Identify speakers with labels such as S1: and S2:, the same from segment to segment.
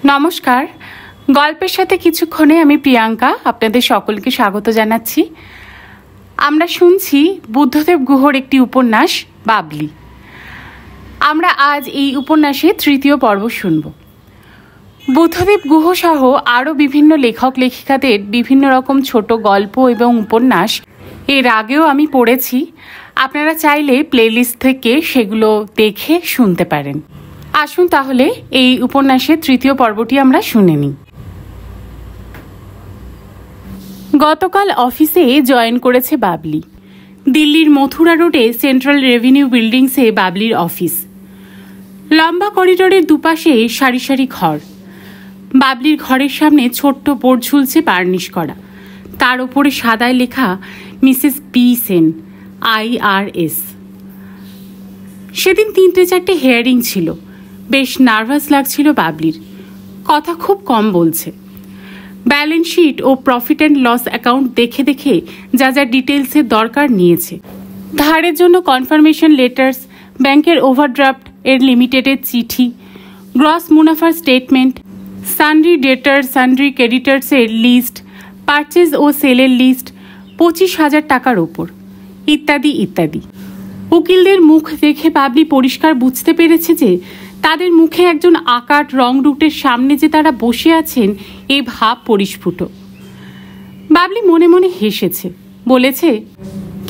S1: নমস্কার। গল্পের সাথে কিছুক্ষণে আমি প্রিয়াঙ্কা আপনাদের সকলকে স্বাগত জানাচ্ছি। আমরা শুনছি বুদ্ধদেব গুহর একটি উপন্যাস বাবলি। আমরা আজ এই উপন্যাসের তৃতীয় পর্ব শুনব। বুদ্ধদেব গুহ সহ আরও বিভিন্ন লেখক লেখিকাদের বিভিন্ন রকম ছোট গল্প এবং উপন্যাস এর আগেও আমি পড়েছি। আপনারা চাইলে প্লেলিস্ট থেকে সেগুলো দেখে শুনতে পারেন। আসুন তাহলে এই উপন্যাসের তৃতীয় পর্বটি আমরা শুনে নিই। গতকাল অফিসে জয়েন করেছে বাবলি। দিল্লির মথুরা রোডে সেন্ট্রাল রেভিনিউ বিল্ডিংসে বাবলির অফিস। লম্বা করিডোরের দুপাশে সারি সারি ঘর। বাবলির ঘরের সামনে ছোট্ট বোর্ড ঝুলছে বার্নিশ করা, তার ওপরে সাদায় লেখা মিসেস পি সেন, IRS। সেদিন 3-4টে হিয়ারিং ছিল। বেশ নার্ভাস লাগছিল বাবলির। কথা খুব কম বলছে। ব্যালেন্স শিট ও প্রফিট অ্যান্ড লস অ্যাকাউন্ট দেখে দেখে যা যা ডিটেলসের দরকার নিয়েছে। ধারের জন্য কনফার্মেশন লেটার্স, ব্যাংকের ওভারড্রাফট এর লিমিটেডের চিঠি, গ্রস মুনাফার স্টেটমেন্ট, সানড্রি ডেটার সানড্রি ক্রেডিটার্সের লিস্ট, পারচেজ ও সেলের লিস্ট 25,000 টাকার ওপর, ইত্যাদি ইত্যাদি। উকিলদের মুখ দেখে বাবলি পরিষ্কার বুঝতে পেরেছে যে তাদের মুখে একজন আকাট রং রুটের সামনে যে তারা বসে আছেন এই ভাব পরিস্ফুট। বাবলি মনে মনে হেসেছে, বলেছে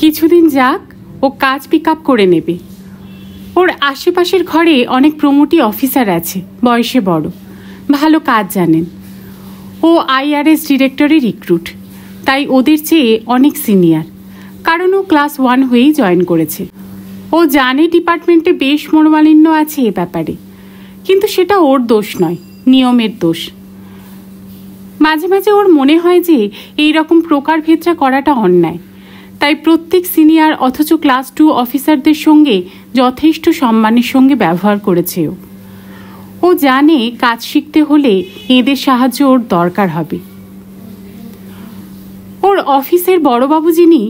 S1: কিছুদিন যাক, ও কাজ পিক আপ করে নেবে। ওর আশেপাশের ঘরে অনেক প্রমোটি অফিসার আছে, বয়সে বড়, ভালো কাজ জানেন। ও IRS ডিরেক্টরের রিক্রুট, তাই ওদের চেয়ে অনেক সিনিয়র, কারণ ও ক্লাস 1 হয়েই জয়েন করেছে। ও জানে ডিপার্টমেন্টে বেশ মনোমালিন্য আছে এ ব্যাপারে, কিন্তু সেটা ওর দোষ নয়, নিয়মের দোষ। মাঝে মাঝে ওর মনে হয় যে এই রকম প্রকারভেদটা করাটা অন্যায়, তাই প্রত্যেক সিনিয়র অথচ ক্লাস 2 অফিসারদের সঙ্গে যথেষ্ট সম্মানের সঙ্গে ব্যবহার করেছে। ও জানে কাজ শিখতে হলে এদের সাহায্য ওর দরকার হবে। ওর অফিসের বড়বাবু যিনি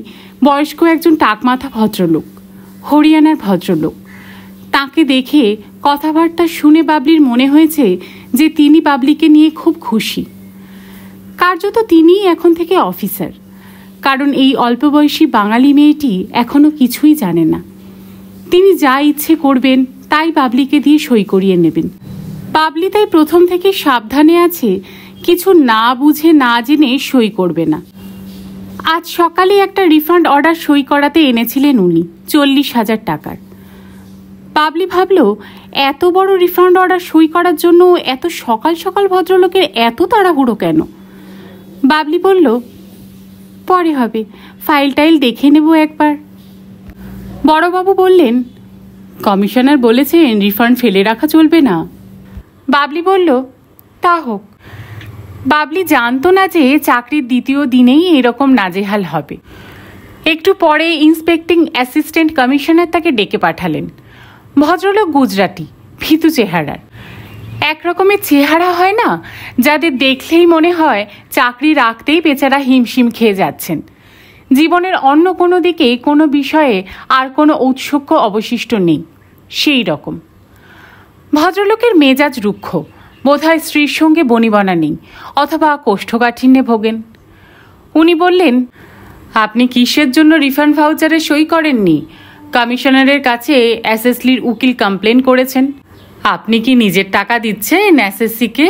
S1: বয়স্ক একজন টাকমাথা ভদ্রলোক, হরিয়ানার ভদ্রলোক। তাকে দেখে কথাবার্তা শুনে বাবলির মনে হয়েছে যে তিনি বাবলিকে নিয়ে খুব খুশি। কার্যত তিনিই এখন থেকে অফিসার, কারণ এই অল্প বয়সী বাঙালি মেয়েটি এখনো কিছুই জানে না। তিনি যা ইচ্ছে করবেন তাই বাবলিকে দিয়ে সই করিয়ে নেবেন। বাবলি তাই প্রথম থেকে সাবধানে আছে, কিছু না বুঝে না জেনে সই করবে না। আজ সকালে একটা রিফান্ড অর্ডার সই করাতে এনেছিলেন উনি, 40,000 টাকার। বাবলি ভাবল এত বড় রিফান্ড অর্ডার সই করার জন্য এত সকাল সকাল ভদ্রলোকের এত তাড়াহুড়ো কেন? বাবলি বলল, পরে হবে, ফাইল টাইল দেখে নেব একবার। বড়বাবু বললেন, কমিশনার বলেছেন রিফান্ড ফেলে রাখা চলবে না। বাবলি বলল, তা হোক। বাবলি জানতো না যে চাকরির দ্বিতীয় দিনেই এরকম নাজেহাল হবে। একটু পরে ইন্সপেক্টিং অ্যাসিস্ট্যান্ট কমিশনার তাকে ডেকে পাঠালেন। ভদ্রলোক গুজরাটি, ভীতু চেহারার। একরকমের চেহারা হয় না, যাদের দেখলেই মনে হয় চাকরি রাখতেই বেচারা হিমশিম খেয়ে যাচ্ছেন, জীবনের অন্য কোনো দিকে কোনো বিষয়ে আর কোনো ঔৎসুক্য অবশিষ্ট নেই, সেই রকম। ভদ্রলোকের মেজাজ রুক্ষ, বোধহয় স্ত্রীর সঙ্গে বনিবনা নেই, অথবা কোষ্ঠকাঠিন্যে ভোগেন। উনি বললেন, আপনি কিসের জন্য রিফান্ড ভাউচারে সই করেননি? কমিশনারের কাছে এসএসলির উকিল কমপ্লেন করেছেন। আপনি কি নিজের টাকা দিচ্ছেন এসএসসিকে?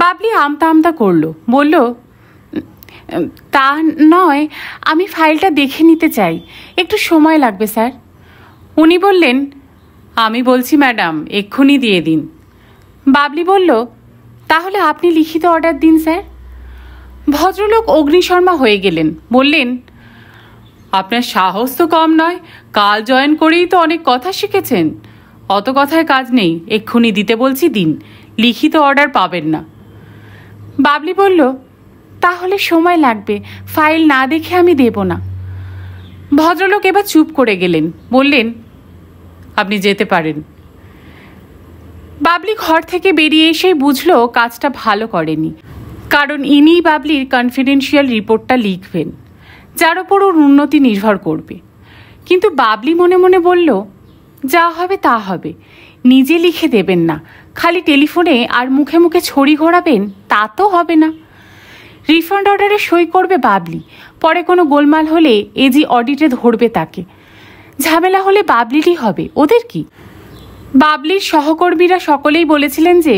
S1: বাবলি আমতা আমতা করলো, বলল, তা নয়, আমি ফাইলটা দেখে নিতে চাই, একটু সময় লাগবে স্যার। উনি বললেন, আমি বলছি ম্যাডাম, এক্ষুনি দিয়ে দিন। বাবলি বলল, তাহলে আপনি লিখিত অর্ডার দিন স্যার। ভদ্রলোক অগ্নিশর্মা হয়ে গেলেন, বললেন, আপনার সাহস তো কম নয়, কাল জয়েন করেই তো অনেক কথা শিখেছেন। অত কথায় কাজ নেই, এক্ষুনি দিতে বলছি দিন, লিখিত অর্ডার পাবেন না। বাবলি বলল, তাহলে সময় লাগবে, ফাইল না দেখে আমি দেব না। ভদ্রলোক এবার চুপ করে গেলেন, বললেন, আপনি যেতে পারেন। বাবলি ঘর থেকে বেরিয়ে এসে বুঝলো কাজটা ভালো করেনি, কারণ ইনিই বাবলির কনফিডেন্সিয়াল রিপোর্টটা লিখবেন, যার ওপর ওর উন্নতি নির্ভর করবে। কিন্তু বাবলি মনে মনে বলল, যা হবে তা হবে, নিজে লিখে দেবেন না, খালি টেলিফোনে আর মুখে মুখে ছড়ি ঘোরাবেন তা তো হবে না। রিফান্ড অর্ডারে সই করবে বাবলি, পরে কোনো গোলমাল হলে এজি অডিটে ধরবে তাকে। ঝামেলা হলে বাবলিরই হবে, ওদের কি? বাবলির সহকর্মীরা সকলেই বলেছিলেন যে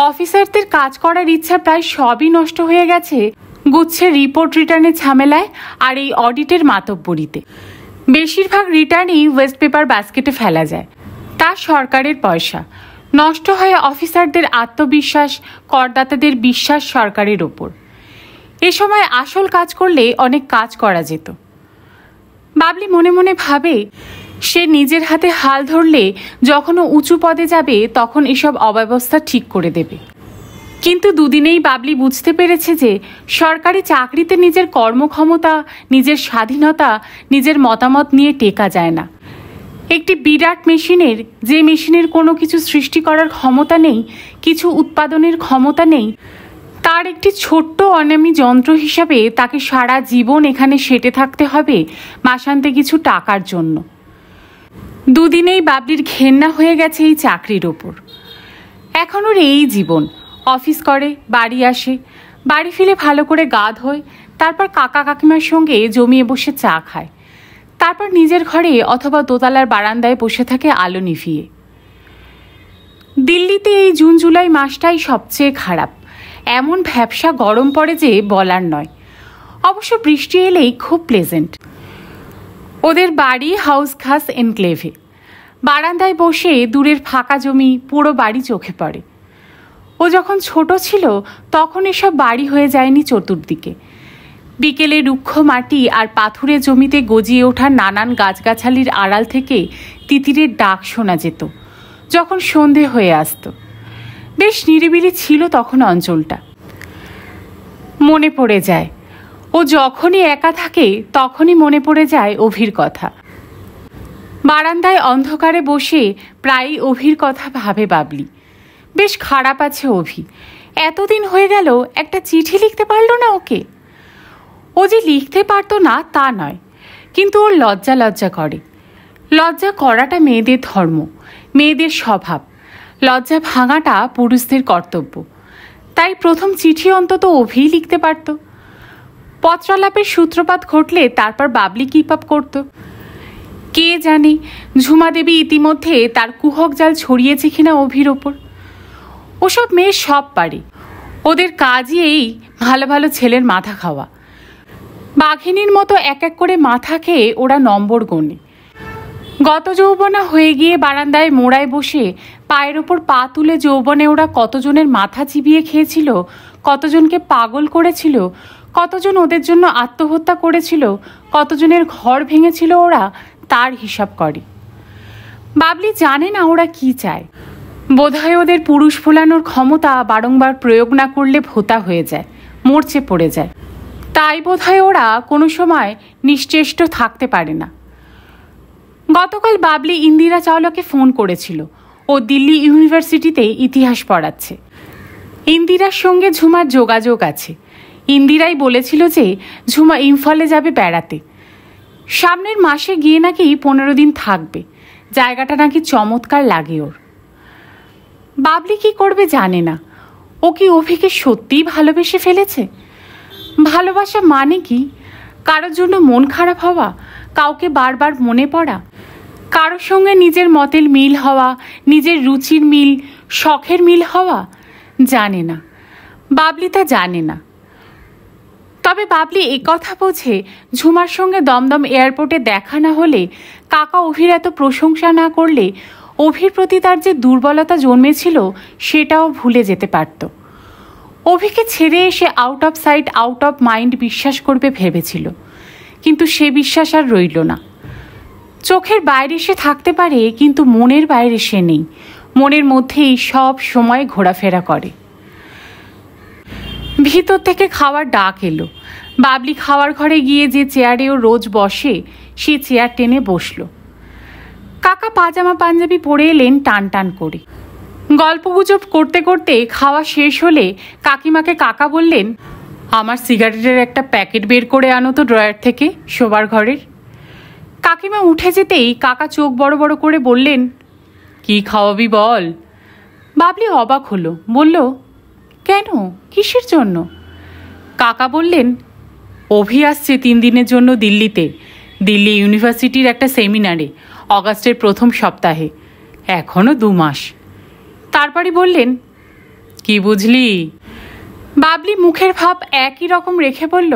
S1: অফিসারদের কাজ করার ইচ্ছা প্রায় সবই নষ্ট হয়ে গেছে গুচ্ছের রিপোর্ট রিটার্নের ঝামেলায় আর এই অডিটের মাতব্বরিতে। বেশিরভাগ রিটার্নই ওয়েস্ট পেপার বাস্কেটে ফেলা যায়, তা সরকারের পয়সা। নষ্ট হয় অফিসারদের আত্মবিশ্বাস, করদাতাদের বিশ্বাস সরকারের ওপর। এ সময় আসল কাজ করলে অনেক কাজ করা যেত। বাবলি মনে মনে ভাবে, সে নিজের হাতে হাল ধরলে যখন উঁচু পদে যাবে তখন এসব অব্যবস্থা ঠিক করে দেবে। কিন্তু দুদিনেই বাবলি বুঝতে পেরেছে যে সরকারি চাকরিতে নিজের কর্মক্ষমতা, নিজের স্বাধীনতা, নিজের মতামত নিয়ে টেকা যায় না। একটি বিরাট মেশিনের, যে মেশিনের কোনো কিছু সৃষ্টি করার ক্ষমতা নেই, কিছু উৎপাদনের ক্ষমতা নেই, তার একটি ছোট্ট অনামী যন্ত্র হিসাবে তাকে সারা জীবন এখানে সেটে থাকতে হবে মাসান্তে কিছু টাকার জন্য। দুদিনেই বাবলির ঘেন্না হয়ে গেছে এই চাকরির ওপর। এখন ওর এই জীবন, অফিস করে, বাড়ি আসে, বাড়ি ফিরে ভালো করে গা ধোয়, তারপর কাকা কাকিমার সঙ্গে জমিয়ে বসে চা খায়, তারপর নিজের ঘরে অথবা দোতলার বারান্দায় বসে থাকে আলো নিভিয়ে। দিল্লিতে এই জুন জুলাই মাসটাই সবচেয়ে খারাপ। এমন ভ্যাপসা গরম পড়ে যে বলার নয়। অবশ্য বৃষ্টি এলেই খুব প্লেজেন্ট। ওদের বাড়ি হাউস খাস এনক্লেভে। বারান্দায় বসে দূরের ফাঁকা জমি, পুরো বাড়ি চোখে পড়ে। ও যখন ছোট ছিল তখন এসব বাড়ি হয়ে যায়নি চতুর্দিকে। বিকেলে রুক্ষ মাটি আর পাথুরে জমিতে গজিয়ে ওঠা নানান গাছগাছালির আড়াল থেকে তিতিরের ডাক শোনা যেত যখন সন্ধে হয়ে আসতো। বেশ নিরিবিলি ছিল তখন অঞ্চলটা। মনে পড়ে যায়, ও যখনই একা থাকে তখনই মনে পড়ে যায় অভির কথা। বারান্দায় অন্ধকারে বসে প্রায়ই অভির কথা ভাবে বাবলি। বেশ খারাপ আছে অভি। এতদিন হয়ে গেল একটা চিঠি লিখতে পারল না ওকে। ও যে লিখতে পারতো না তা নয়, কিন্তু ওর লজ্জা করে। লজ্জা করাটা মেয়েদের ধর্ম, মেয়েদের স্বভাব। লজ্জা ভাঙাটা পুরুষদের কর্তব্য। তাই প্রথম চিঠি অন্তত অভি লিখতে পারত। পত্রালাপের সূত্রপাত ঘটলে তারপর বাবলি কিপ আপ করত। কে জানে ঝুমা দেবী ইতিমধ্যে তার কুহক জাল ছড়িয়েছে কিনা অভির ওপর। ওসব মেয়ে সব পারে, ওদের কাজই এই ভালো ভালো ছেলের মাথা খাওয়া। বাঘিনীর মতো এক এক করে মাথা খেয়ে ওরা নম্বর গোনে। গত যৌবনা হয়ে গিয়ে বারান্দায় মোড়ায় বসে পায়ের ওপর পা তুলে যৌবনে ওরা কতজনের মাথা চিবিয়ে খেয়েছিল, কতজনকে পাগল করেছিল, কতজন ওদের জন্য আত্মহত্যা করেছিল, কতজনের ঘর ভেঙেছিল ওরা, তার হিসাব করে। বাবলি জানে না ওরা কি চায়। বোধহয় ওদের পুরুষ ফোলানোর ক্ষমতা বারংবার প্রয়োগ না করলে ভোতা হয়ে যায়, মরচে পড়ে যায়। তাই বোধহয় ওরা কোনো সময় নিশ্চেষ্ট থাকতে পারে না। গতকাল বাবলি ইন্দিরা চাওলাকে ফোন করেছিল। ও দিল্লি ইউনিভার্সিটিতে ইতিহাস পড়াচ্ছে। ইন্দিরার সঙ্গে ঝুমার যোগাযোগ আছে। ইন্দিরাই বলেছিল যে ঝুমা ইম্ফলে যাবে বেড়াতে। সামনের মাসে গিয়ে নাকি 15 দিন থাকবে। জায়গাটা নাকি চমৎকার লাগে ওর। বাবলি কি করবে জানে না। ও কি অভিকে সত্যিই ভালোবেসে ফেলেছে? ভালোবাসা মানে কি? কারোর জন্য মন খারাপ হওয়া, কাউকে বারবার মনে পড়া, কারোর সঙ্গে নিজের মতের মিল হওয়া, নিজের রুচির মিল, শখের মিল হওয়া? জানে না, বাবলি তা জানে না। তবে বাবলি একথা বোঝে, ঝুমার সঙ্গে দমদম এয়ারপোর্টে দেখা না হলে, কাকা অভির এত প্রশংসা না করলে অভির প্রতি তার যে দুর্বলতা জন্মেছিল সেটাও ভুলে যেতে পারত। অভিকে ছেড়ে এসে out of sight out of mind বিশ্বাস করবে ভেবেছিল, কিন্তু সে বিশ্বাস আর রইল না। চোখের বাইরে সে থাকতে পারে, কিন্তু মনের বাইরে সে নেই। মনের মধ্যেই সব সময় ঘোরাফেরা করে। ভিতর থেকে খাওয়ার ডাক এলো। বাবলি খাওয়ার ঘরে গিয়ে যে চেয়ারে ও রোজ বসে সে চেয়ার টেনে বসল। কাকা পাজামা পাঞ্জাবি পরে এলেন টান টান করে। গল্পগুজব করতে করতে খাওয়া শেষ হলে কাকিমাকে কাকা বললেন, আমার সিগারেটের একটা প্যাকেট বের করে আনো তো ড্রয়ার থেকে, শোবার ঘরের। কাকিমা উঠে যেতেই কাকা চোখ বড় বড় করে বললেন, কি খাওয়াবি বল? বাবলি অবাক হলো, বলল, কেন, কিসের জন্য? কাকা বললেন, অভি আসছে 3 দিনের জন্য দিল্লিতে, দিল্লি ইউনিভার্সিটির একটা সেমিনারে, অগাস্টের প্রথম সপ্তাহে, এখনও 2 মাস। তারপরই বললেন, কি বুঝলি? বাবলি মুখের ভাব একই রকম রেখে বলল,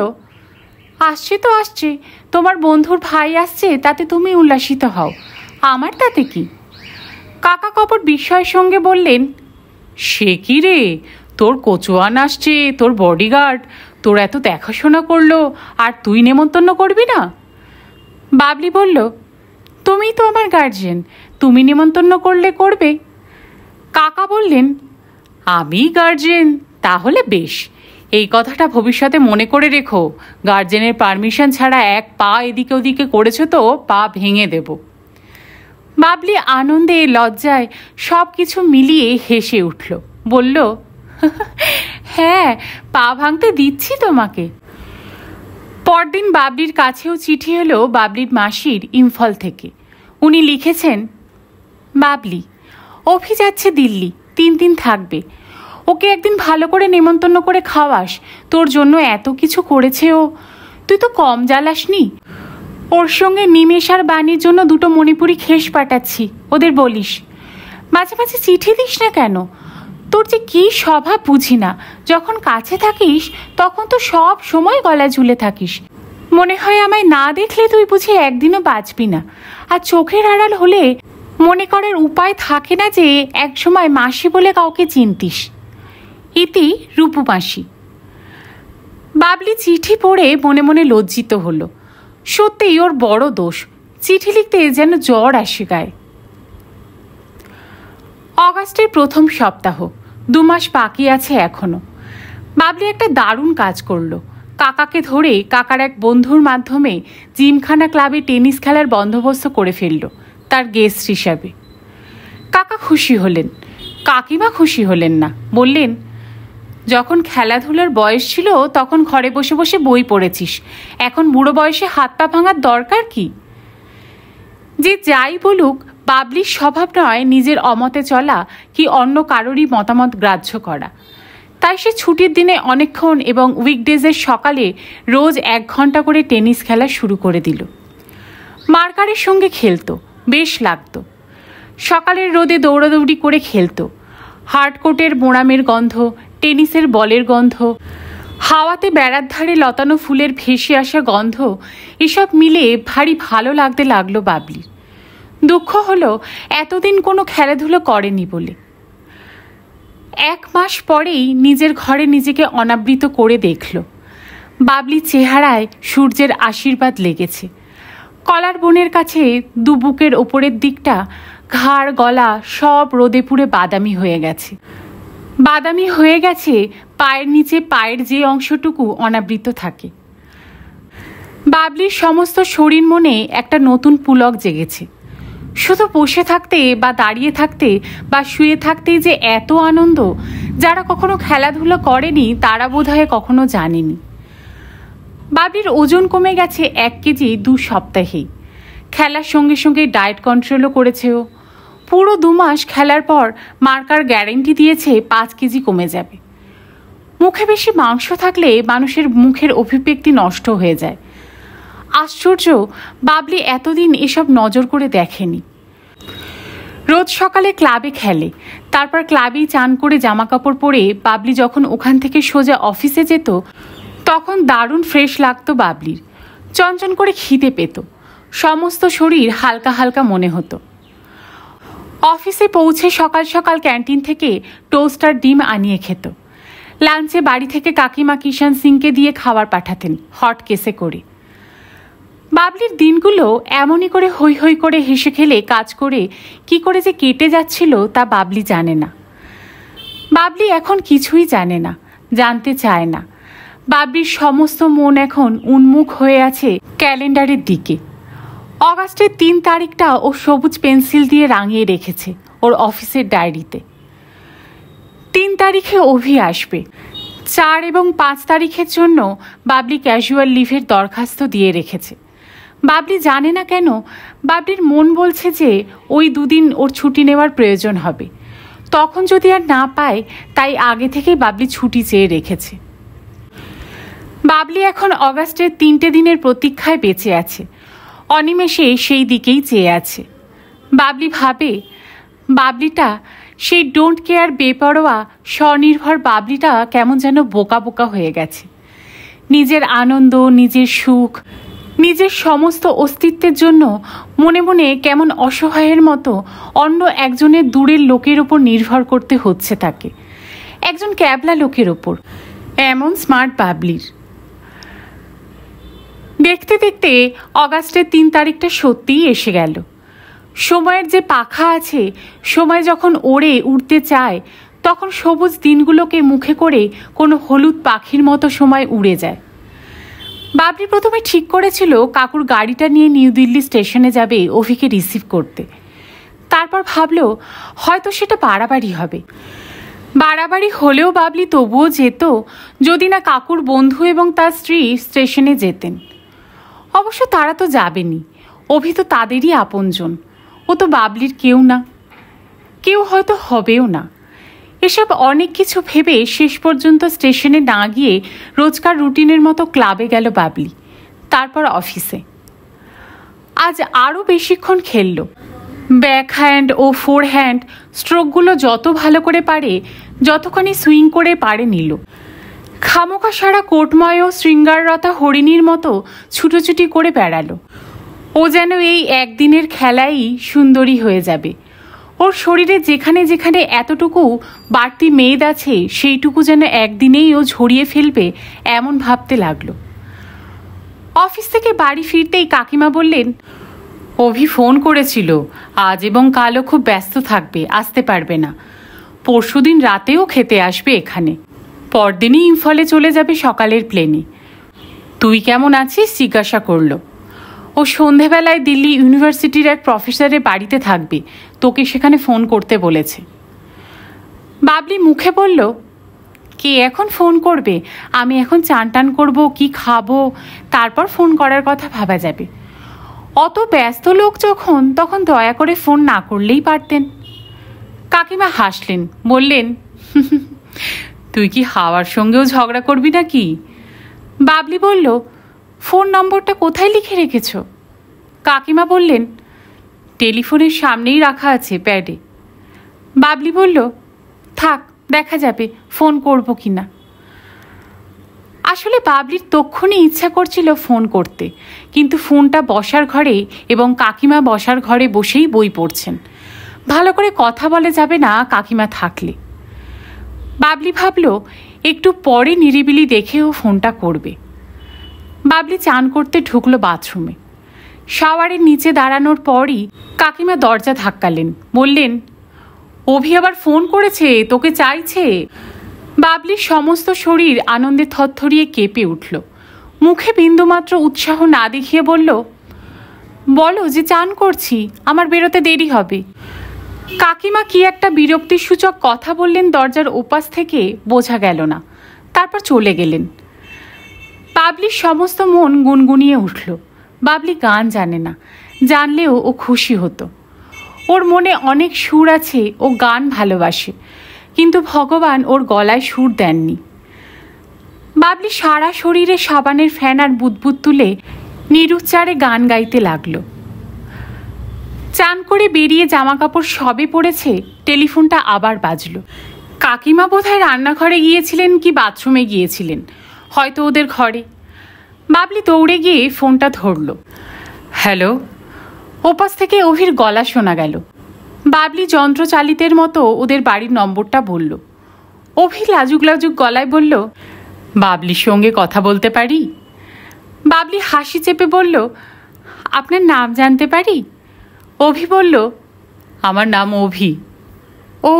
S1: আসছে তো আসছে, তোমার বন্ধুর ভাই আসছে, তাতে তুমি উল্লাসিত হও, আমার তাতে কি? কাকা কপট বিস্ময়ের সঙ্গে বললেন, সে কি রে, তোর কোচোয়ান আসছে, তোর বডিগার্ড, তোর এত দেখাশোনা করলো, আর তুই নেমন্তন্ন করবি না? বাবলি বলল, তুমিই তো আমার গার্জিয়ান, তুমি নেমন্তন্ন করলে করবে। কাকা বললেন, আমি গার্জিয়ান? তাহলে বেশ, এই কথাটা ভবিষ্যতে মনে করে রেখো, গার্জেনের পারমিশন ছাড়া 1 পা এদিকে ওদিকে করেছো তো পা ভেঙে দেব। বাবলি আনন্দে লজ্জায় সব কিছু মিলিয়ে হেসে উঠল, বলল, হ্যাঁ, পা ভাঙতে দিচ্ছি তোমাকে। পরদিন বাবলির কাছেও চিঠি এলো বাবলির মাসির ইম্ফল থেকে। উনি লিখেছেন, বাবলি, অভি যাচ্ছে দিল্লি, 3 দিন থাকবে, ওকে একদিন ভালো করে নেমন্তন্ন করে খাওয়াস, তোর জন্য এত কিছু করেছে ও, তুই তো কম জ্বালাসনি। ওর সঙ্গে নিমেষ আর বাণীর জন্য 2টো মণিপুরি খেস পাঠাচ্ছি, ওদের বলিস। মাঝে মাঝে চিঠি দিস না কেন? তোর যে কী স্বভাব বুঝি না, যখন কাছে থাকিস তখন তো সব সময় গলা ঝুলে থাকিস, মনে হয় আমায় না দেখলে তুই বুঝি একদিনও বাঁচবি না, আর চোখের আড়াল হলে মনে করার উপায় থাকে না যে একসময় মাসি বলে কাউকে চিনতিস। ইতি রূপু মাসি। বাবলি চিঠি পড়ে মনে মনে লজ্জিত হলো, সত্যিই ওর বড় দোষ, চিঠি লিখতে যেন জ্বর আসে গায়ে। অগাস্টের প্রথম সপ্তাহ, 2 মাস বাকি আছে এখনো। বাবলি একটা দারুণ কাজ করলো, কাকাকে ধরে কাকার এক বন্ধুর মাধ্যমে জিমখানা ক্লাবে টেনিস খেলার বন্দোবস্ত করে ফেলল তার গেস্ট হিসাবে। কাকা খুশি হলেন, কাকিমা খুশি হলেন না, বললেন, যখন খেলাধুলার বয়স ছিল তখন ঘরে বসে বসে বই পড়েছিস, এখন বুড়ো বয়সে হাত পা ভাঙার দরকার কি? যে যাই বলুক, বাবলির স্বভাব নয় নিজের অমতে চলা কি অন্য কারোরই মতামত গ্রাহ্য করা। তাই সে ছুটির দিনে অনেকক্ষণ এবং উইকডেজের সকালে রোজ 1 ঘন্টা করে টেনিস খেলা শুরু করে দিল। মার্কারের সঙ্গে খেলতো, বেশ লাগতো। সকালের রোদে দৌড়াদৌড়ি করে খেলতো, হার্ডকোটের মোড়ামের গন্ধ, টেনিসের বলের গন্ধ, হাওয়াতে বেড়ার ধারে লতানো ফুলের ভেসে আসা গন্ধ, এসব মিলে ভারী ভালো লাগতে লাগলো বাবলির। দুঃখ হলো এতদিন কোনো খেলাধুলো করেনি বলে। 1 মাস পরেই নিজের ঘরে নিজেকে অনাবৃত করে দেখল। বাবলির চেহারায় সূর্যের আশীর্বাদ লেগেছে। কলার বনের কাছে দুবুকের ওপরের দিকটা, ঘাড় গলা সব রোদে পুড়ে বাদামি হয়ে গেছে। বাদামি হয়ে গেছে পায়ের নিচে, পায়ের যে অংশটুকু অনাবৃত থাকে। বাবলির সমস্ত শরীর মনে একটা নতুন পুলক জেগেছে। শুধু বসে থাকতে বা দাঁড়িয়ে থাকতে বা শুয়ে থাকতেই যে এত আনন্দ, যারা কখনো খেলাধুলো করেনি তারা বোধহয় কখনো জানেনি। বাবলির ওজন কমে গেছে 1 কেজি 2 সপ্তাহেই। খেলার সঙ্গে সঙ্গে ডায়েট কন্ট্রোলও করেছে ও। পুরো 2 মাস খেলার পর মার্কার গ্যারেন্টি দিয়েছে 5 কেজি কমে যাবে। মুখে বেশি মাংস থাকলে মানুষের মুখের অভিব্যক্তি নষ্ট হয়ে যায়। আশ্চর্য, বাবলি এতদিন এসব নজর করে দেখেনি। রোজ সকালে ক্লাবে খেলে, তারপর ক্লাবেই চান করে জামাকাপড় পরে বাবলি যখন ওখান থেকে সোজা অফিসে যেত তখন দারুণ ফ্রেশ লাগতো বাবলির। চঞ্চন করে খিদে পেত, সমস্ত শরীর হালকা হালকা মনে হতো। অফিসে পৌঁছে সকাল সকাল ক্যান্টিন থেকে টোস্ট আর ডিম আনিয়ে খেত। লাঞ্চে বাড়ি থেকে কাকিমা কিষান সিংকে দিয়ে খাবার পাঠাতেন হট কেসে করে। বাবলির দিনগুলো এমনই করে হৈ হৈ করে হেসে খেলে কাজ করে কি করে যে কেটে যাচ্ছিল তা বাবলি জানে না। বাবলি এখন কিছুই জানে না, জানতে চায় না। বাবলির সমস্ত মন এখন উন্মুখ হয়ে আছে ক্যালেন্ডারের দিকে। অগাস্টের 3 তারিখটা ও সবুজ পেন্সিল দিয়ে রাঙিয়ে রেখেছে ওর অফিসের ডায়েরিতে। 3 তারিখে অভি আসবে। 4 এবং 5 তারিখের জন্য বাবলি ক্যাজুয়াল লিভের দরখাস্ত দিয়ে রেখেছে। বাবলি জানে না কেন বাবলির মন বলছে যে ওই 2 দিন ওর ছুটি নেওয়ার প্রয়োজন হবে। তখন যদি আর না পায় তাই আগে থেকেই বাবলি ছুটি চেয়ে রেখেছে। বাবলি এখন অগাস্টের 3টে দিনের প্রতীক্ষায় বেঁচে আছে, অনিমেষে সেই দিকেই চেয়ে আছে। বাবলি ভাবে বাবলিটা, সেই ডোন্ট কেয়ার বেপরোয়া স্বনির্ভর বাবলিটা কেমন যেন বোকা বোকা হয়ে গেছে। নিজের আনন্দ, নিজের সুখ, নিজের সমস্ত অস্তিত্বের জন্য মনে মনে কেমন অসহায়ের মতো অন্য একজনের দূরের লোকের ওপর নির্ভর করতে হচ্ছে তাকে, একজন ক্যাবলা লোকের ওপর। এমন স্মার্ট বাবলির। দেখতে দেখতে অগাস্টের 3 তারিখটা সত্যিই এসে গেল। সময়ের যে পাখা আছে, সময় যখন উড়তে চায় তখন সবুজ দিনগুলোকে মুখে করে কোনো হলুদ পাখির মতো সময় উড়ে যায়। বাবলি প্রথমে ঠিক করেছিল কাকুর গাড়িটা নিয়ে নিউ দিল্লি স্টেশনে যাবে অভিকে রিসিভ করতে। তারপর ভাবলো হয়তো সেটা বাড়াবাড়ি হবে। বাড়াবাড়ি হলেও বাবলি তবুও যেত যদি না কাকুর বন্ধু এবং তার স্ত্রী স্টেশনে যেতেন। অবশ্য তারা তো যাবেনি, অভি তো তাদেরই আপনজন, ও তো বাবলির কেউ না, কেউ হয়তো হবেও না। এসব অনেক কিছু ভেবে শেষ পর্যন্ত স্টেশনে না গিয়ে রোজকার রুটিনের মতো ক্লাবে গেল বাবলি, তারপর অফিসে। আজ আরও বেশিক্ষণ খেলল। ব্যাক হ্যান্ড ও ফোর হ্যান্ড স্ট্রোকগুলো যত ভালো করে পারে, যতখানি সুইং করে পারে নিল। খামোকা সারা কোটময় ও শৃঙ্গাররতা হরিণীর মতো ছুটোছুটি করে বেড়ালো। ও যেন এই একদিনের খেলাই সুন্দরী হয়ে যাবে। ওর শরীরে যেখানে যেখানে এতটুকু বাড়তি মেদ আছে সেইটুকু যেন একদিনেই ও ঝরিয়ে ফেলবে এমন ভাবতে লাগলো। অফিস থেকে বাড়ি ফিরতেই কাকিমা বললেন, অভি ফোন করেছিল, আজ এবং কালও খুব ব্যস্ত থাকবে, আসতে পারবে না। পরশুদিন রাতেও খেতে আসবে এখানে, পরদিনই ইম্ফলে চলে যাবে সকালের প্লেনে। তুই কেমন আছিস জিজ্ঞাসা করলো। ও সন্ধেবেলায় দিল্লি ইউনিভার্সিটির এক প্রফেসরের বাড়িতে থাকবে, তোকে সেখানে ফোন করতে বলেছে। বাবলি মুখে বলল, কে এখন ফোন করবে? আমি এখন চান টান করবো, কি খাবো, তারপর ফোন করার কথা ভাবা যাবে। অত ব্যস্ত লোক যখন, তখন দয়া করে ফোন না করলেই পারতেন। কাকিমা হাসলেন, বললেন, তুই কি হাওয়ার সঙ্গেও ঝগড়া করবি নাকি? বাবলি বলল, ফোন নম্বরটা কোথায় লিখে রেখেছ? কাকিমা বললেন, টেলিফোনের সামনেই রাখা আছে প্যাডে। বাবলি বলল, থাক, দেখা যাবে ফোন করব কি না। আসলে বাবলির তক্ষুনি ইচ্ছা করছিল ফোন করতে, কিন্তু ফোনটা বসার ঘরে এবং কাকিমা বসার ঘরে বসেই বই পড়ছেন। ভালো করে কথা বলা যাবে না কাকিমা থাকলে। বাবলি ভাবল একটু পরে নিরিবিলি দেখেও ফোনটা করবে। বাবলি চান করতে ঢুকলো বাথরুমে। শাওয়ারের নিচে দাঁড়ানোর পরই কাকিমা দরজা ধাক্কালেন, বললেন, অভি আবার ফোন করেছে, তোকে চাইছে। বাবলির সমস্ত শরীর আনন্দে থরথরিয়ে কেঁপে উঠল। মুখে বিন্দুমাত্র উৎসাহ না দেখিয়ে বলল, বলো যে চান করছি, আমার বেরোতে দেরি হবে। কাকিমা কি একটা বিরক্তিসূচক কথা বললেন দরজার ওপাশ থেকে বোঝা গেল না, তারপর চলে গেলেন। বাবলির সমস্ত মন গুনগুনিয়ে উঠল। বাবলি গান জানে না, জানলেও ও খুশি হতো। ওর মনে অনেক সুর আছে, ও গান ভালোবাসে, কিন্তু ভগবান ওর গলায় সুর দেননি। বাবলি সারা শরীরে সাবানের ফ্যান আর বুদবুদ তুলে নিরুচ্চারে গান গাইতে লাগলো। চান করে বেরিয়ে জামাকাপড় সবে পড়েছে, টেলিফোনটা আবার বাজলো। কাকিমা বোধহয় রান্নাঘরে গিয়েছিলেন কি বাথরুমে গিয়েছিলেন, হয়তো ওদের ঘরে। বাবলি দৌড়ে গিয়ে ফোনটা ধরল। হ্যালো। ওপাশ থেকে অভির গলা শোনা গেল। বাবলি যন্ত্রচালিতের মতো ওদের বাড়ির নম্বরটা বলল। অভি লাজুক লাজুক গলায় বলল, বাবলির সঙ্গে কথা বলতে পারি? বাবলি হাসি চেপে বলল, আপনার নাম জানতে পারি? অভি বলল, আমার নাম অভি। ও,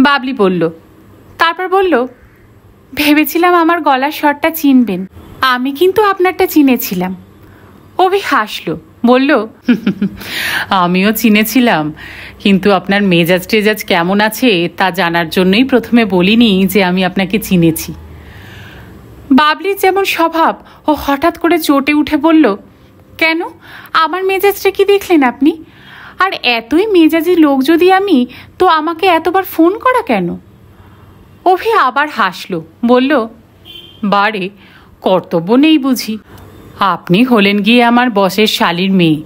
S1: বাবলি বলল। তারপর বলল, ভেবেছিলাম আমার গলার স্বরটা চিনবেন, আমি কিন্তু আপনারটা চিনেছিলাম। অভি হাসল, বলল, আমিও চিনেছিলাম, কিন্তু আপনার মেজাজ টেজাজ কেমন আছে তা জানার জন্যই প্রথমে বলিনি যে আমি আপনাকে চিনেছি। বাবলির যেমন স্বভাব, ও হঠাৎ করে চটে উঠে বলল, কেন, আমার মেজাজটা কি দেখলেন আপনি? আর এতই মেজাজি লোক যদি আমি, তো আমাকে এতবার ফোন করা কেন? অভি আবার হাসলো, বলল, বারে কর্তব্য নেই বুঝি? আপনি হলেন গিয়ে আমার বসের শালীর মেয়ে,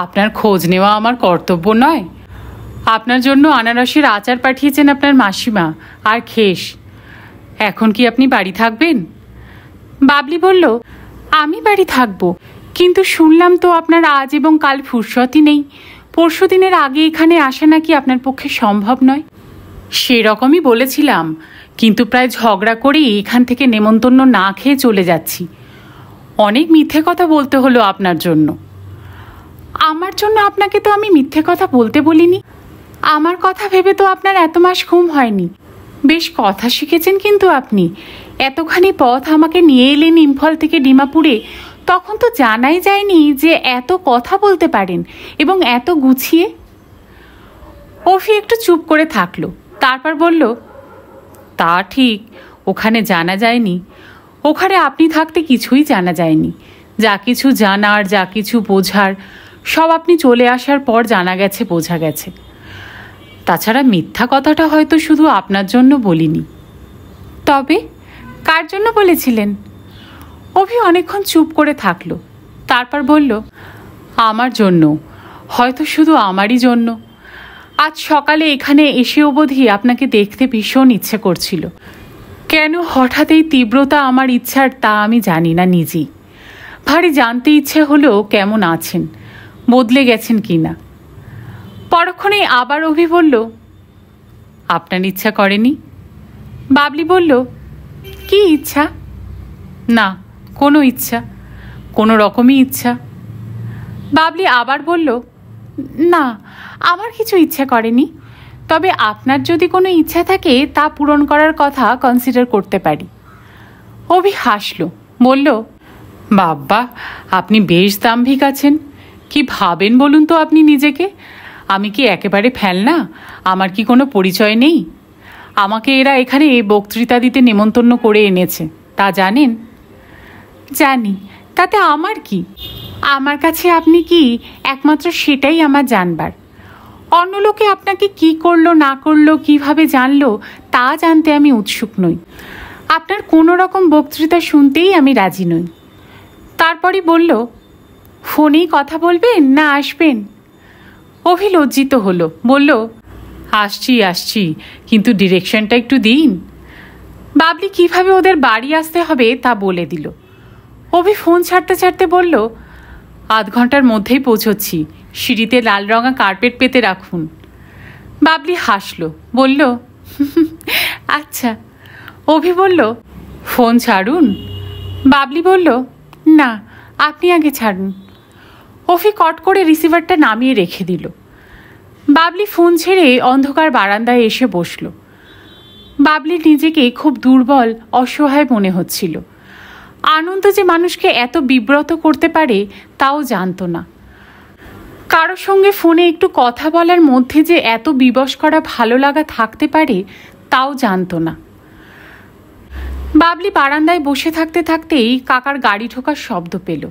S1: আপনার খোঁজ নেওয়া আমার কর্তব্য নয়? আপনার জন্য আনারসের আচার পাঠিয়েছেন আপনার মাসিমা, আর খেস। এখন কি আপনি বাড়ি থাকবেন? বাবলি বলল, আমি বাড়ি থাকবো, কিন্তু শুনলাম তো আপনার আজ এবং কাল ফুরসতই নেই। পরশু দিনের আগে এখানে আসা নাকি আপনার পক্ষে সম্ভব নয়। সেরকমই বলেছিলাম, কিন্তু প্রায় ঝগড়া করেই এখান থেকে নেমন্তন্ন না খেয়ে চলে যাচ্ছি। অনেক মিথ্যে কথা বলতে হলো আপনার জন্য। আমার জন্য আপনাকে তো আমি মিথ্যে কথা বলতে বলিনি। আমার কথা ভেবে তো আপনার এত মাস ঘুম হয়নি। বেশ কথা শিখেছেন কিন্তু আপনি। এতখানি পথ আমাকে নিয়ে এলেন ইম্ফল থেকে ডিমাপুরে, তখন তো জানাই যায়নি যে এত কথা বলতে পারেন এবং এত গুছিয়ে। অফি একটু চুপ করে থাকলো, তারপর বলল, তা ঠিক, ওখানে জানা যায়নি। ওখানে আপনি থাকতে কিছুই জানা যায়নি। যা কিছু জানার, যা কিছু বোঝার, সব আপনি চলে আসার পর জানা গেছে, বোঝা গেছে। তাছাড়া মিথ্যা কথাটা হয়তো শুধু আপনার জন্য বলিনি। তবে কার জন্য বলেছিলেন? অভি অনেকক্ষণ চুপ করে থাকলো, তারপর বলল, আমার জন্য, হয়তো শুধু আমারই জন্য। আজ সকালে এখানে এসে অবধি আপনাকে দেখতে ভীষণ ইচ্ছে করছিল। কেন হঠাৎ এই তীব্রতা আমার ইচ্ছার তা আমি জানি না নিজেই। ভারী জানতে ইচ্ছে হলো কেমন আছেন, বদলে গেছেন কি না। পরক্ষণেই আবার অভি বলল, আপনার ইচ্ছা করেনি? বাবলি বলল, কি ইচ্ছা? না, কোনো ইচ্ছা, কোনো রকমই ইচ্ছা। বাবলি আবার বলল, না, আমার কিছু ইচ্ছা করেনি। তবে আপনার যদি কোনো ইচ্ছা থাকে তা পূরণ করার কথা কনসিডার করতে পারি। অভি হাসল, বলল, বাব্বা, আপনি বেশ দাম্ভিক আছেন। কি ভাবেন বলুন তো আপনি নিজেকে? আমি কি একেবারে ফেলনা? আমার কি কোনো পরিচয় নেই? আমাকে এরা এখানে বক্তৃতা দিতে নেমন্তন্ন করে এনেছে, তা জানেন? জানি, তাতে আমার কি? আমার কাছে আপনি কি, একমাত্র সেটাই আমার জানবার। অন্য লোকে আপনাকে কি করলো না করলো, কিভাবে জানলো, তা জানতে আমি উৎসুক নই। আপনার কোনো রকম বক্তৃতা শুনতেই আমি রাজি নই। তারপরই বলল, ফোনেই কথা বলবেন না আসবেন? অভি লজ্জিত হলো, বলল, আসছি, কিন্তু ডিরেকশনটা একটু দিন। বাবলি কিভাবে ওদের বাড়ি আসতে হবে তা বলে দিল। অভি ফোন ছাড়তে ছাড়তে বলল, আধ ঘন্টার মধ্যেই পৌঁছচ্ছি, সিঁড়িতে লাল রঙা কার্পেট পেতে রাখুন। বাবলি হাসল, বলল, আচ্ছা। অভি বলল, ফোন ছাড়ুন। বাবলি বলল, না, আপনি আগে ছাড়ুন। অভি কট করে রিসিভারটা নামিয়ে রেখে দিল। বাবলি ফোন ছেড়ে অন্ধকার বারান্দায় এসে বসল। বাবলির নিজেকে খুব দুর্বল, অসহায় মনে হচ্ছিল। আনন্দ যে মানুষকে এত বিব্রত করতে পারে তাও জানত না। কারোর সঙ্গে ফোনে একটু কথা বলার মধ্যে যে এত বিবশ করা ভালো লাগা থাকতে পারে তাও জানত না। বাবলি বারান্দায় বসে থাকতে থাকতেই কাকার গাড়ি ঢোকার শব্দ পেল।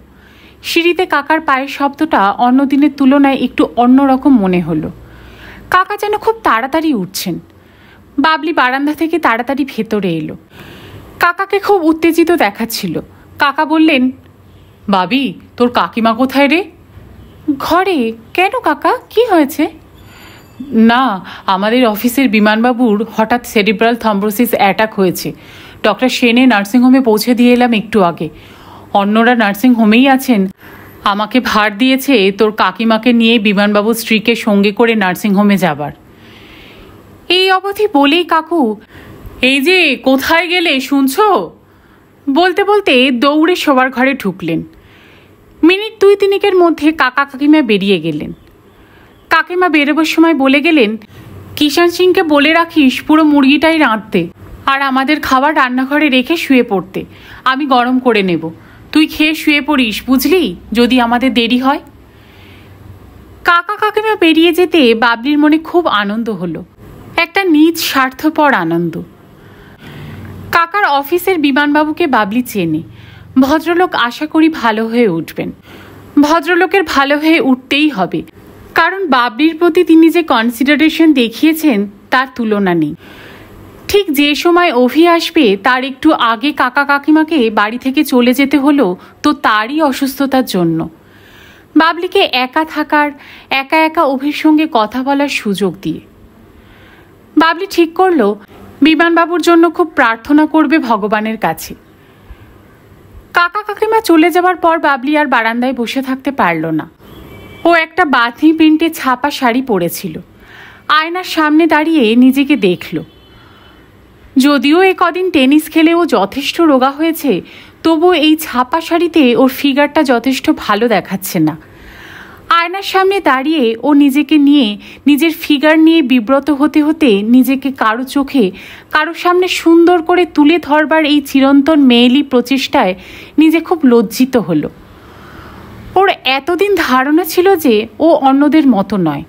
S1: সিঁড়িতে কাকার পায়ের শব্দটা অন্যদিনের তুলনায় একটু অন্যরকম মনে হলো। কাকা যেন খুব তাড়াতাড়ি উঠছেন। বাবলি বারান্দা থেকে তাড়াতাড়ি ভেতরে এলো। কাকাকে খুব উত্তেজিত দেখাচ্ছিল। কাকা বললেন, বাবি, তোর কাকিমা কোথায় রে? ঘরে। কেন কাকা, কি হয়েছে? না, আমাদের অফিসের বিমানবাবুর হঠাৎ সেরিব্রাল থ্রম্বোসিস অ্যাটাক হয়েছে। ডক্টর সেনে নার্সিংহোমে পৌঁছে দিয়ে এলাম একটু আগে। অন্যরা নার্সিংহোমেই আছেন। আমাকে ভার দিয়েছে তোর কাকিমাকে নিয়ে বিমানবাবুর স্ত্রীকে সঙ্গে করে নার্সিংহোমে যাবার। এই অবধি বলেই কাকু, এই যে কোথায় গেলে শুনছো, বলতে বলতে দৌড়ে শোবার ঘরে ঢুকলেন। মিনিট 2-3 মধ্যে কাকা কাকিমা বেরিয়ে গেলেন। কাকিমা বেরোবার সময় বলে গেলেন, কিষাণ সিংকে বলে রাখিস পুরো মুরগিটাই রাঁধতে, আর আমাদের খাবার রান্নাঘরে রেখে শুয়ে পড়তে। আমি গরম করে নেব, তুই খেয়ে শুয়ে পড়িস, বুঝলি, যদি আমাদের দেরি হয়। কাকা কাকিমা বেরিয়ে যেতে বাবলির মনে খুব আনন্দ হলো, একটা নিজ স্বার্থপর আনন্দ। কাকার অফিসের বিমানবাবুকে বাবলি চেনে। ভদ্রলোক আশা করি ভালো হয়ে উঠবেন। ভদ্রলোকের ভালো হয়ে উঠতেই হবে, কারণ বাবলির প্রতি তিনি যে কনসিডারেশন দেখিয়েছেন তার তুলনা নেই। ঠিক যে সময় অভি আসবে তার একটু আগে কাকা কাকিমাকে বাড়ি থেকে চলে যেতে হলো তো তারই অসুস্থতার জন্য। বাবলিকে একা থাকার, একা একা অভির সঙ্গে কথা বলার সুযোগ দিয়ে বাবলি ঠিক করলো বিমানবাবুর জন্য খুব প্রার্থনা করবে ভগবানের কাছে। কাকা কাকিমা চলে যাওয়ার পর বাবলি আর বারান্দায় বসে থাকতে পারল না। ও একটা বাঁধনি প্রিন্টে ছাপা শাড়ি পরেছিল। আয়নার সামনে দাঁড়িয়ে নিজেকে দেখল। যদিও এ কদিন টেনিস খেলে ও যথেষ্ট রোগা হয়েছে, তবু এই ছাপা শাড়িতে ওর ফিগারটা যথেষ্ট ভালো দেখাচ্ছে না। আয়নার সামনে দাঁড়িয়ে ও নিজেকে নিয়ে, নিজের ফিগার নিয়ে বিব্রত হতে হতে নিজেকে কারো চোখে, কারো সামনে সুন্দর করে তুলে ধরবার এই চিরন্তন মেয়েলি প্রচেষ্টায় নিজে খুব লজ্জিত হলো। ওর এতদিন ধারণা ছিল যে ও অন্যদের মতো নয়।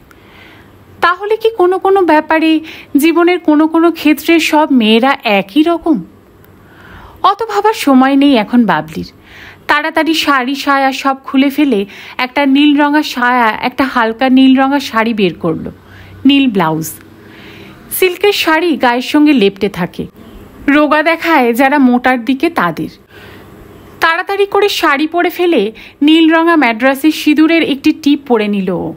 S1: তাহলে কি কোনো কোনো ব্যাপারে, জীবনের কোনো কোনো ক্ষেত্রে সব মেয়েরা একই রকম? অত ভাবার সময় নেই এখন বাবলির। তাড়াতাড়ি শাড়ি সায়া সব খুলে ফেলে একটা নীল রঙা সায়া, একটা হালকা নীল রঙা শাড়ি বের করলো, নীল ব্লাউজ। সিল্কের শাড়ি গায়ের সঙ্গে লেপটে থাকে, রোগা দেখায় যারা মোটার দিকে তাদের। তাড়াতাড়ি করে শাড়ি পরে ফেলে নীল রঙা ম্যাড্রাসের সিঁদুরের একটি টিপ পরে নিল ও,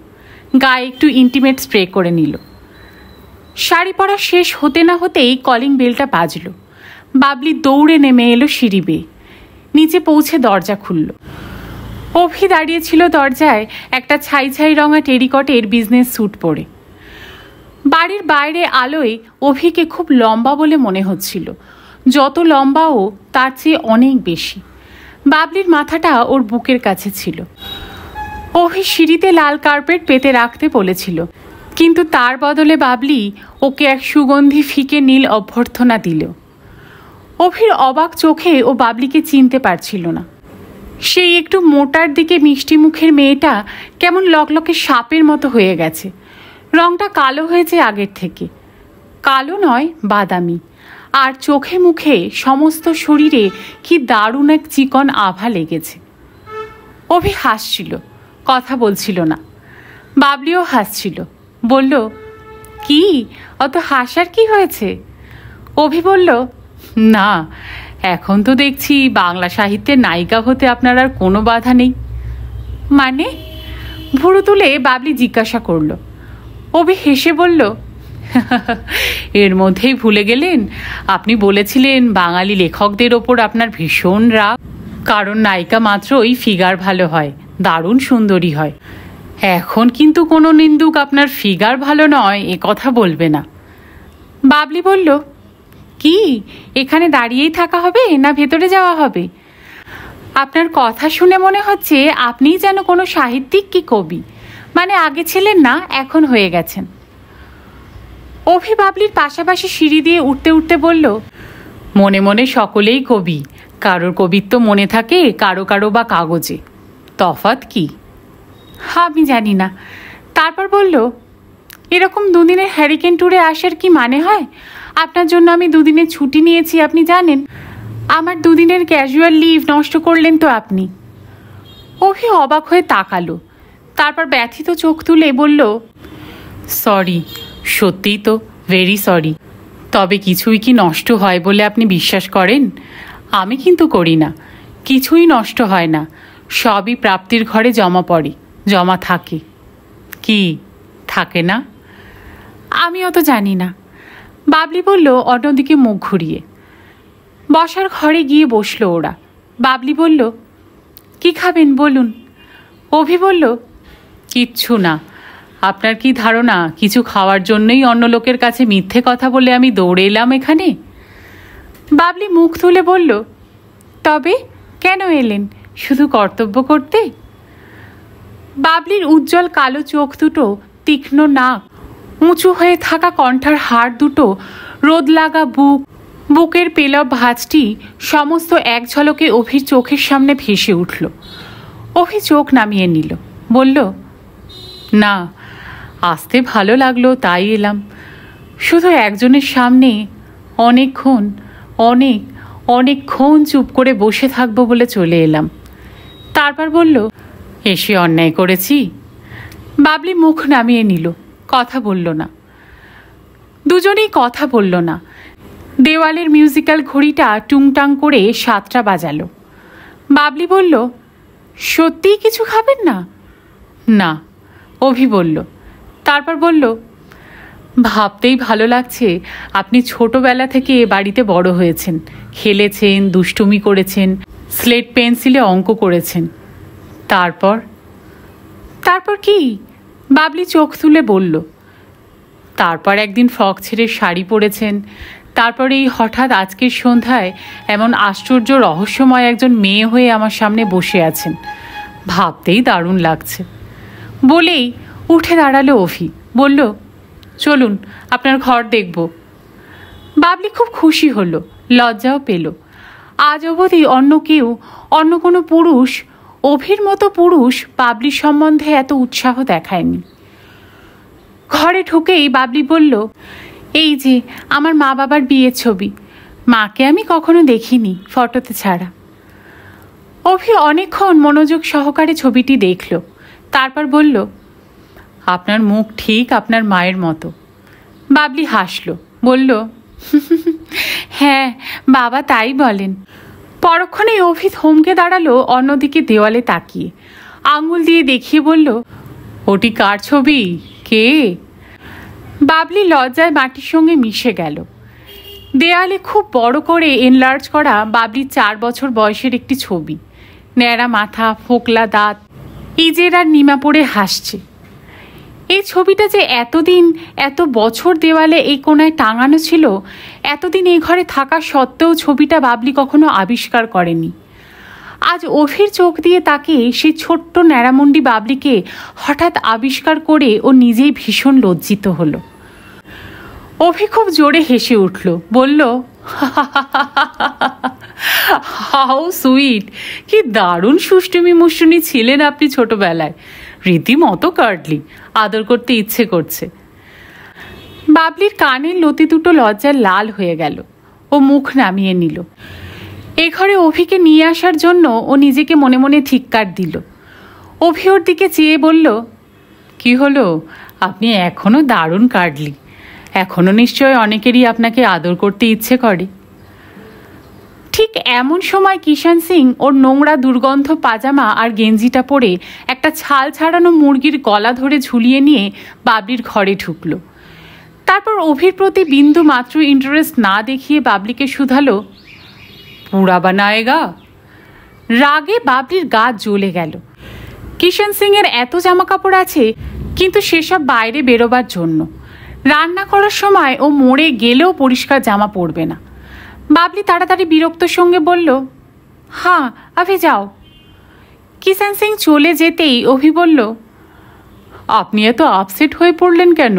S1: গায়ে একটু ইন্টিমেট স্প্রে করে নিল। শাড়ি পরা শেষ হতে না হতেই কলিং বেলটা বাজল। বাবলি দৌড়ে নেমে এলো সিঁড়ি বেয়ে। নিচে পৌঁছে দরজা খুলল। অভি দাঁড়িয়েছিল দরজায় একটা ছাই ছাই রঙা টেরিকটের বিজনেস স্যুট পরে। বাড়ির বাইরে আলোয় অভিকে খুব লম্বা বলে মনে হচ্ছিল। যত লম্বা ও তার চেয়ে অনেক বেশি। বাবলির মাথাটা ওর বুকের কাছে ছিল। অভি সিঁড়িতে লাল কার্পেট পেতে রাখতে বলেছিল, কিন্তু তার বদলে বাবলি ওকে এক সুগন্ধি ফিকে নীল অভ্যর্থনা দিল। অভির অবাক চোখে ও বাবলিকে চিনতে পারছিল না। সেই একটু মোটার দিকে মিষ্টি মুখের মেয়েটা কেমন লকলকে সাপের মতো হয়ে গেছে। রংটা কালো হয়েছে আগের থেকে, কালো নয় বাদামি, আর চোখে মুখে সমস্ত শরীরে কি দারুণ এক চিকন আভা লেগেছে। অভি হাসছিল, কথা বলছিল না। বাবলিও হাসছিল, বলল, কি অত হাসার কি হয়েছে? অভি বলল, না, এখন তো দেখছি বাংলা সাহিত্যের নায়িকা হতে আপনার আর কোনো বাধা নেই। মানে? ভুরু তুলে বাবলি জিজ্ঞাসা করল। অভি হেসে বলল, এর মধ্যেই ভুলে গেলেন আপনি বলেছিলেন বাঙালি লেখকদের ওপর আপনার ভীষণ রাগ, কারণ নায়িকা মাত্রই ফিগার ভালো হয়, দারুণ সুন্দরী হয়। এখন কিন্তু কোনো নিন্দুক আপনার ফিগার ভালো নয় এ কথা বলবে না। বাবলি বলল, কি এখানে দাঁড়িয়েই থাকা হবে না ভেতরে যাওয়া হবে? আপনার কথা শুনে মনে হচ্ছে আপনিই যেন কোনো সাহিত্যিক কি কবি, মানে আগে ছিলেন না, এখন হয়ে গেছেন। অভি বাবলির পাশাপাশি সিঁড়ি দিয়ে উঠতে উঠতে বলল, মনে মনে সকলেই কবি, কারোর কবিত্ব মনে থাকে, কারো কারো বা কাগজে, তফাৎ কি? আমি জানি না। তারপর বলল, এরকম দুদিনের হ্যারিকেন ট্যুরে আসার কি মানে হয়? আপনার জন্য আমি দুদিনের ছুটি নিয়েছি, আপনি জানেন। আমার দুদিনের ক্যাজুয়াল লিভ নষ্ট করলেন তো আপনি। অভি অবাক হয়ে তাকালো, তারপর ব্যথিত চোখ তুলে বলল, সরি, সত্যিই তো ভেরি সরি। তবে কিছুই কি নষ্ট হয় বলে আপনি বিশ্বাস করেন? আমি কিন্তু করি না। কিছুই নষ্ট হয় না, সবই প্রাপ্তির ঘরে জমা পড়ে, জমা থাকে। কি থাকে না? আমি অত জানি না, বাবলি বলল অন্যদিকে মুখ ঘুরিয়ে। বসার ঘরে গিয়ে বসলো ওরা। বাবলি বলল, কি খাবেন বলুন? অভি বলল, কিচ্ছু না। আপনার কি ধারণা কিছু খাওয়ার জন্যই অন্য লোকের কাছে মিথ্যে কথা বলে আমি দৌড়ে এলাম এখানে? বাবলি মুখ তুলে বলল, তবে কেন এলেন? শুধু কর্তব্য করতে? বাবলির উজ্জ্বল কালো চোখ দুটো, তীক্ষ্ণ নাক, উঁচু হয়ে থাকা কণ্ঠার হাড় দুটো, রোদ লাগা বুক, বুকের পেলব ভাঁজটি সমস্ত এক ঝলকে অভির চোখের সামনে ভেসে উঠল। অভি চোখ নামিয়ে নিল, বলল, না, আসতে ভালো লাগলো তাই এলাম। শুধু একজনের সামনে অনেকক্ষণ চুপ করে বসে থাকবো বলে চলে এলাম। তারপর বলল, এসে অন্যায় করেছি? বাবলি মুখ নামিয়ে নিল, কথা বলল না। দুজনেই কথা বলল না। দেওয়ালের মিউজিক্যাল ঘড়িটা টুংটাং করে 7টা বাজালো। বাবলি বলল, সত্যিই কিছু খাবেন না? না, অভি বলল। তারপর বলল, ভাবতেই ভালো লাগছে আপনি ছোটবেলা থেকে এ বাড়িতে বড় হয়েছেন, খেলেছেন, দুষ্টুমি করেছেন, স্লেট পেন্সিলে অঙ্ক করেছেন। তারপর? তারপর কি? বাবলি চোখ তুলে বলল, তারপর একদিন ফ্রক ছেড়ে শাড়ি পরেছেন। তারপরে এই হঠাৎ আজকের সন্ধ্যায় এমন আশ্চর্য রহস্যময় একজন মেয়ে হয়ে আমার সামনে বসে আছেন। ভাবতেই দারুণ লাগছে। বলেই উঠে দাঁড়ালো অভি, বলল, চলুন আপনার ঘর দেখব। বাবলি খুব খুশি হলো, লজ্জাও পেল। আজ অবধি অন্য কোনো পুরুষ, অভির মতো পুরুষ বাবলির সম্বন্ধে এত উৎসাহ দেখায়নি। ঘরে ঢুকেই বাবলি বলল, এই যে আমার মা বাবার বিয়ের ছবি। মাকে আমি কখনো দেখিনি, ফটোতে ছাড়া। অভি অনেকক্ষণ মনোযোগ সহকারে ছবিটি দেখল। তারপর বলল, আপনার মুখ ঠিক আপনার মায়ের মতো। বাবলি হাসল, বলল, হ্যাঁ বাবা তাই বলেন। পরক্ষণেই অভি থমকে দাঁড়ালো অন্যদিকে দেওয়ালে তাকিয়ে, আঙুল দিয়ে দেখিয়ে বলল, ওটি কার ছবি? কে? বাবলি লজ্জায় মাটির সঙ্গে মিশে গেল। দেয়ালে খুব বড় করে এনলার্জ করা বাবলির 4 বছর বয়সের একটি ছবি। ন্যাড়া মাথা, ফোকলা দাঁত, ইজের আর নিমা পড়ে হাসছে। এই ছবিটা যে এত বছর দেওয়ালে এই কোণায় টাঙানো ছিল, এতদিন এই ঘরে থাকা সত্ত্বেও ছবিটা বাবলি কখনো আবিষ্কার করেনি। আজ অভির চোখ দিয়ে তাকে সেই ছোট্ট ন্যাড়ামুন্ডি বাবলিকে হঠাৎ আবিষ্কার করে ও নিজেই ভীষণ লজ্জিত হলো। অভি খুব জোরে হেসে উঠল, বলল, হাউ সুইট! কি দারুণ সুষ্টুমি মুষ্টুনি ছিলেন আপনি ছোটবেলায়, রীতিমতো কার্ডলি, আদর করতে ইচ্ছে করছে। বাবলির কানের লতি দুটো লজ্জায় লাল হয়ে গেল। ও মুখ নামিয়ে নিল। এ ঘরে অভিকে নিয়ে আসার জন্য ও নিজেকে মনে মনে ধিক্কার দিল। অভি ওর দিকে চেয়ে বলল, কি হলো? আপনি এখনো দারুণ কার্ডলি, এখনো নিশ্চয় অনেকেরই আপনাকে আদর করতে ইচ্ছে করে। ঠিক এমন সময় কিষান সিং ওর নোংরা দুর্গন্ধ পাজামা আর গেঞ্জিটা পরে একটা ছাল ছাড়ানো মুরগির গলা ধরে ঝুলিয়ে নিয়ে বাবলির ঘরে ঢুকলো। তারপর অভির প্রতি বিন্দু মাত্র ইন্টারেস্ট না দেখিয়ে বাবলিকে শুধালো, পুরা বানায়েগা? রাগে বাবলির গা জ্বলে গেল। কিষান সিং এর এত জামা কাপড় আছে, কিন্তু সেসব বাইরে বেরোবার জন্য। রান্না করার সময় ও মরে গেলেও পরিষ্কার জামা পরবে না। বাবলি তাড়াতাড়ি বিরক্তর সঙ্গে বলল, হ্যাঁ আভি যাও। কিষান সিং চলে যেতেই অভি বলল, আপনি এত আপসেট হয়ে পড়লেন কেন?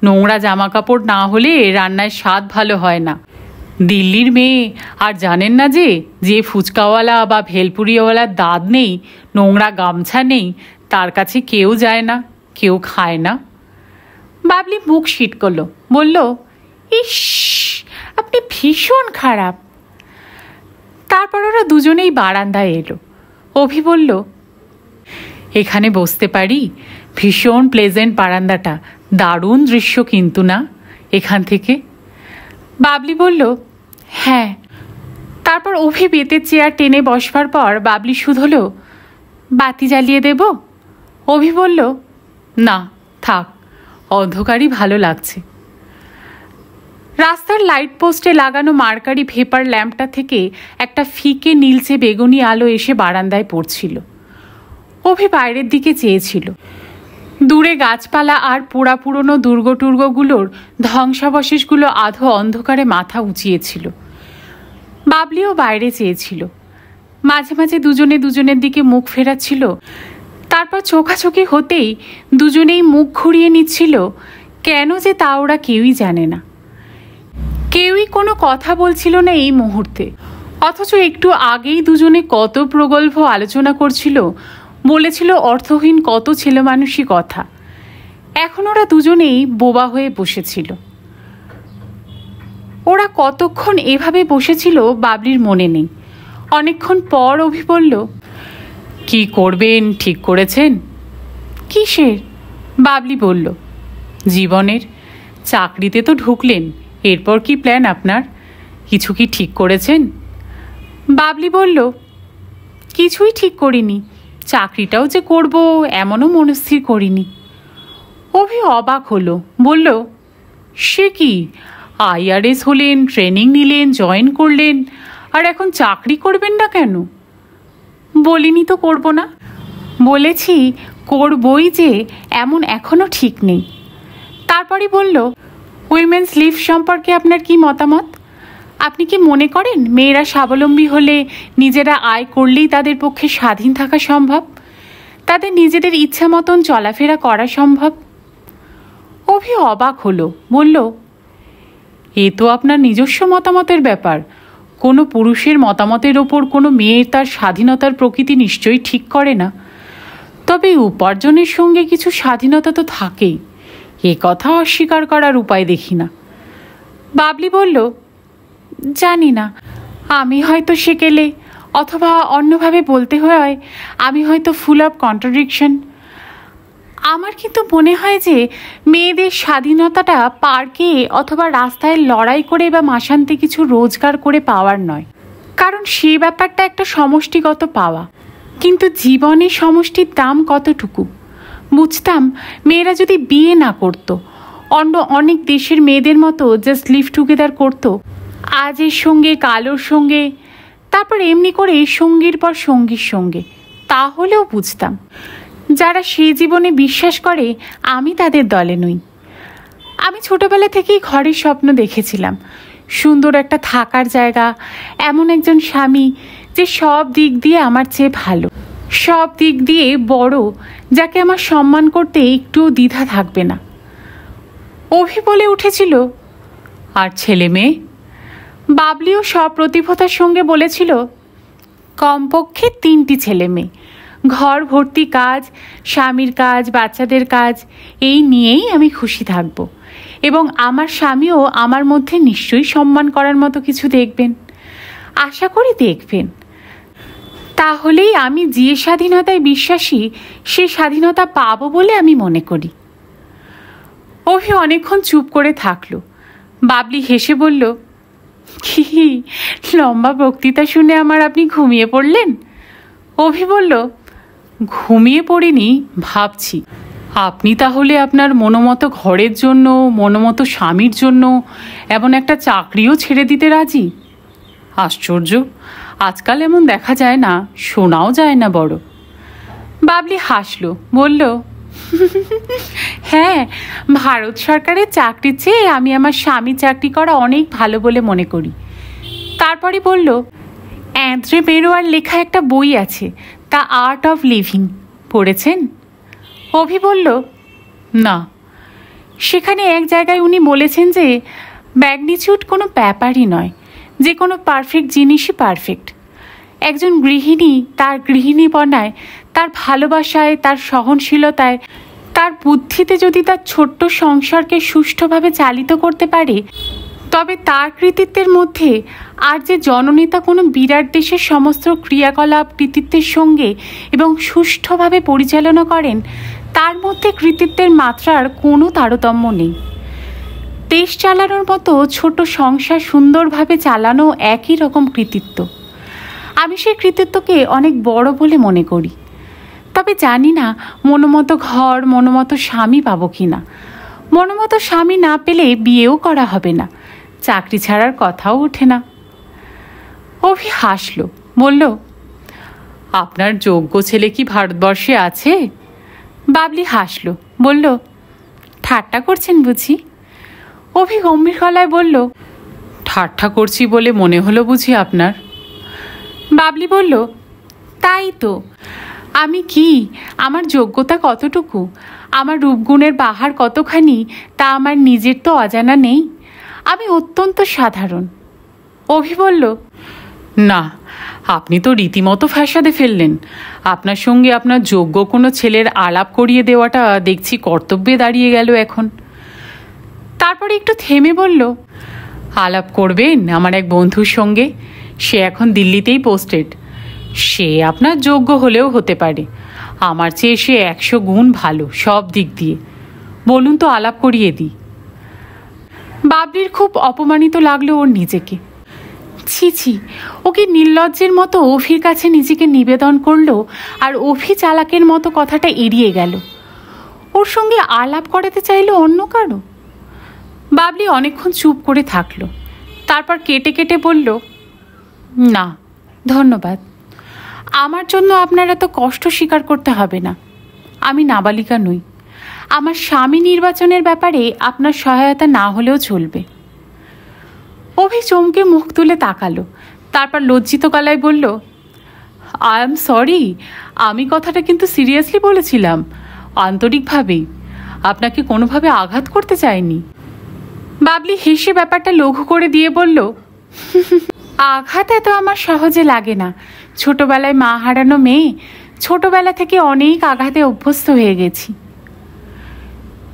S1: নোংরা জামা কাপড় না হলে রান্নায় স্বাদ ভালো হয় না। দিল্লির মেয়ে আর জানেন না যে ফুচকাওয়ালা বা ভেলপুরিওয়ালার দাঁত নেই, নোংরা গামছা নেই, তার কাছে কেউ যায় না, কেউ খায় না। বাবলি মুখ শীট করল, বলল, ইস, আপনি ভীষণ খারাপ। তারপর ওরা দুজনেই বারান্দায় এলো। অভি বলল, এখানে বসতে পারি? ভীষণ প্লেজেন্ট বারান্দাটা, দারুণ দৃশ্য কিন্তু না এখান থেকে? বাবলি বলল, হ্যাঁ। তারপর অভি বেতের চেয়ার টেনে বসবার পর বাবলি শুধলো, বাতি জ্বালিয়ে দেব? অভি বলল, না থাক, অন্ধকারই ভালো লাগছে। রাস্তার লাইট পোস্টে লাগানো মার্কারি ভেপার ল্যাম্পটা থেকে একটা ফিকে নীলচে বেগুনি আলো এসে বারান্দায় পড়ছিল। অভি বাইরের দিকে চেয়েছিল। দূরে গাছপালা আর পোড়া পুরনো দুর্গটুর্গগুলোর ধ্বংসাবশেষগুলো আধো অন্ধকারে মাথা উঁচিয়েছিল। বাবলিও বাইরে চেয়েছিল। মাঝে মাঝে দুজনে দুজনের দিকে মুখ ফেরাচ্ছিল। তারপর চোখাচোখি হতেই দুজনেই মুখ ঘুরিয়ে নিচ্ছিল। কেন যে তা ওরা কেউই জানে না। কেউই কোনো কথা বলছিল না এই মুহূর্তে, অথচ একটু আগেই দুজনে কত প্রগল্ভ আলোচনা করছিল, বলেছিল অর্থহীন কত ছেলেমানুষি কথা। এখন ওরা দুজনেই বোবা হয়ে বসেছিল। ওরা কতক্ষণ এভাবে বসেছিল বাবলির মনে নেই। অনেকক্ষণ পর অভি বলল, কি করবেন ঠিক করেছেন? কিসের? বাবলি বলল, জীবনের চাকরিতে তো ঢুকলেন, এরপর কি প্ল্যান আপনার? কিছু কি ঠিক করেছেন? বাবলি বলল, কিছুই ঠিক করিনি, চাকরিটাও যে করব এমনও মনস্থির করিনি। অভি অবাক হলো, বলল, সে কি, IRS হলেন, ট্রেনিং নিলেন, জয়েন করলেন, আর এখন চাকরি করবেন না কেন? বলিনি তো করব না, বলেছি করবই যে এমন এখনও ঠিক নেই। তারপরে বলল, উইমেন্স লিভ সম্পর্কে আপনার কি মতামত? আপনি কি মনে করেন মেয়েরা স্বাবলম্বী হলে, নিজেরা আয় করলেই তাদের পক্ষে স্বাধীন থাকা সম্ভব, তাদের নিজেদের ইচ্ছা মতন চলাফেরা করা সম্ভব? অভি অবাক হলো, বলল, এ তো আপনার নিজস্ব মতামতের ব্যাপার। কোনো পুরুষের মতামতের ওপর কোনো মেয়ের তার স্বাধীনতার প্রকৃতি নিশ্চয়ই ঠিক করে না। তবে উপার্জনের সঙ্গে কিছু স্বাধীনতা তো থাকেই, এ কথা অস্বীকার করার উপায় দেখি না। বাবলি বলল, জানি না, আমি হয়তো সেকেলে, অথবা অন্যভাবে বলতে হয় আমি হয়তো ফুল অফ কন্ট্রাডিকশন। আমার কিন্তু মনে হয় যে মেয়েদের স্বাধীনতাটা পার্কে অথবা রাস্তায় লড়াই করে বা মাসান্তে কিছু রোজগার করে পাওয়ার নয়, কারণ সেই ব্যাপারটা একটা সমষ্টিগত পাওয়া। কিন্তু জীবনে সমষ্টির দাম কতটুকু? বুঝতাম মেয়েরা যদি বিয়ে না করতো, অন্য অনেক দেশের মেয়েদের মতো জাস্ট লিভ টুগেদার করতো, আজের সঙ্গে কালোর সঙ্গে, তারপর এমনি করে সঙ্গীর পর সঙ্গীর সঙ্গে, তাহলেও বুঝতাম। যারা সেই জীবনে বিশ্বাস করে আমি তাদের দলে নই। আমি ছোটবেলা থেকেই ঘরের স্বপ্ন দেখেছিলাম, সুন্দর একটা থাকার জায়গা, এমন একজন স্বামী যে সব দিক দিয়ে আমার চেয়ে ভালো, সব দিক দিয়ে বড়, যাকে আমার সম্মান করতে একটুও দ্বিধা থাকবে না। অভি বলে উঠেছিল, আর ছেলে মেয়ে? বাবলিও সব প্রতিভতার সঙ্গে বলেছিল, কমপক্ষে 3টি ছেলে মেয়ে, ঘর ভর্তি কাজ, স্বামীর কাজ, বাচ্চাদের কাজ, এই নিয়েই আমি খুশি থাকব, এবং আমার স্বামীও আমার মধ্যে নিশ্চয়ই সম্মান করার মতো কিছু দেখবেন, আশা করি দেখবেন। তাহলেই আমি যে স্বাধীনতায় বিশ্বাসী সে স্বাধীনতা পাবো বলে আমি মনে করি। অভি অনেকক্ষণ চুপ করে থাকলো। বাবলি হেসে বলল, কি লম্বা বক্তৃতা শুনে আমার আপনি ঘুমিয়ে পড়লেন? অভি বলল, ঘুমিয়ে পড়িনি, ভাবছি আপনি তাহলে আপনার মনোমতো ঘরের জন্য, মনোমতো স্বামীর জন্য এমন একটা চাকরিও ছেড়ে দিতে রাজি? আশ্চর্য, আজকাল এমন দেখা যায় না, শোনাও যায় না বড়। বাবলি হাসলো, বলল, হ্যাঁ, ভারত সরকারের চাকরির চেয়ে আমি আমার স্বামী চাকরি করা অনেক ভালো বলে মনে করি। তারপরে বলল, অ্যান্দ্রে বেরোয়ার লেখা একটা বই আছে, দ্য আর্ট অফ লিভিং, পড়েছেন? অভি বলল, না। সেখানে এক জায়গায় উনি বলেছেন যে ম্যাগনিচিউড কোনো ব্যাপারই নয়, যে কোনো পারফেক্ট জিনিসই পারফেক্ট। একজন গৃহিণী তার গৃহিণীপনায়, তার ভালোবাসায়, তার সহনশীলতায়, তার বুদ্ধিতে যদি তার ছোট্ট সংসারকে সুষ্ঠুভাবে চালিত করতে পারে, তবে তার কৃতিত্বের মধ্যে আর যে জননেতা কোনো বিরাট দেশের সমস্ত ক্রিয়াকলাপ কৃতিত্বের সঙ্গে এবং সুষ্ঠুভাবে পরিচালনা করেন, তার মধ্যে কৃতিত্বের মাত্রার কোনো তারতম্য নেই। দেশ চালানোর মতো ছোট সংসার সুন্দরভাবে চালানো একই রকম কৃতিত্ব। আমি সেই কৃতিত্বকে অনেক বড় বলে মনে করি। তবে জানি না মনোমতো ঘর, মনোমতো স্বামী পাবো কি না। মনোমতো স্বামী না পেলে বিয়েও করা হবে না, চাকরি ছাড়ার কথাও ওঠে না। অভি হাসলো, বলল, আপনার যোগ্য ছেলে কি ভারতবর্ষে আছে? বাবলি হাসলো, বলল, ঠাট্টা করছেন বুঝি? অভি গম্ভীর গলায় বলল, ঠাট্টা করছি বলে মনে হলো বুঝি আপনার? বাবলি বলল, তাই তো। আমি কি, আমার যোগ্যতা কতটুকু, আমার রূপগুণের বাহার কতখানি, তা আমার নিজের তো অজানা নেই। আমি অত্যন্ত সাধারণ। অভি বলল, না, আপনি তো রীতিমতো ফ্যাসাদে ফেললেন। আপনার সঙ্গে আপনার যোগ্য কোনো ছেলের আলাপ করিয়ে দেওয়াটা দেখছি কর্তব্যে দাঁড়িয়ে গেল এখন। তারপরে একটু থেমে বলল, আলাপ করবেন আমার এক বন্ধুর সঙ্গে, সে এখন দিল্লিতেই পোস্টেড। সে আপনার যোগ্য হলেও হতে পারে, আমার চেয়ে সে 100 গুণ ভালো সব দিক দিয়ে। বলুন তো আলাপ করিয়ে দিই। বাবলির খুব অপমানিত লাগলো ওর নিজেকে। ছি ছি, ওকে নির্লজ্জের মতো অভির কাছে নিজেকে নিবেদন করলো, আর অভি চালাকের মতো কথাটা এড়িয়ে গেল। ওর সঙ্গে আলাপ করাতে চাইলো অন্য কারো। বাবলি অনেকক্ষণ চুপ করে থাকলো, তারপর কেটে কেটে বলল, না ধন্যবাদ, আমার জন্য আপনার এত কষ্ট স্বীকার করতে হবে না। আমি নাবালিকা নই, আমার স্বামী নির্বাচনের ব্যাপারে আপনার সহায়তা না হলেও চলবে। অভি চমকে মুখ তুলে তাকালো, তারপর লজ্জিত গলায় বলল, আই এম সরি, আমি কথাটা কিন্তু সিরিয়াসলি বলেছিলাম, আন্তরিকভাবেই, আপনাকে কোনোভাবে আঘাত করতে চাইনি। বাবলি হেসে ব্যাপারটা লঘু করে দিয়ে বলল, আঘাত এত আমার সহজে লাগে না। ছোটবেলায় মা হারানো মেয়ে, ছোটবেলা থেকে অনেক আঘাতে অভ্যস্ত হয়ে গেছি।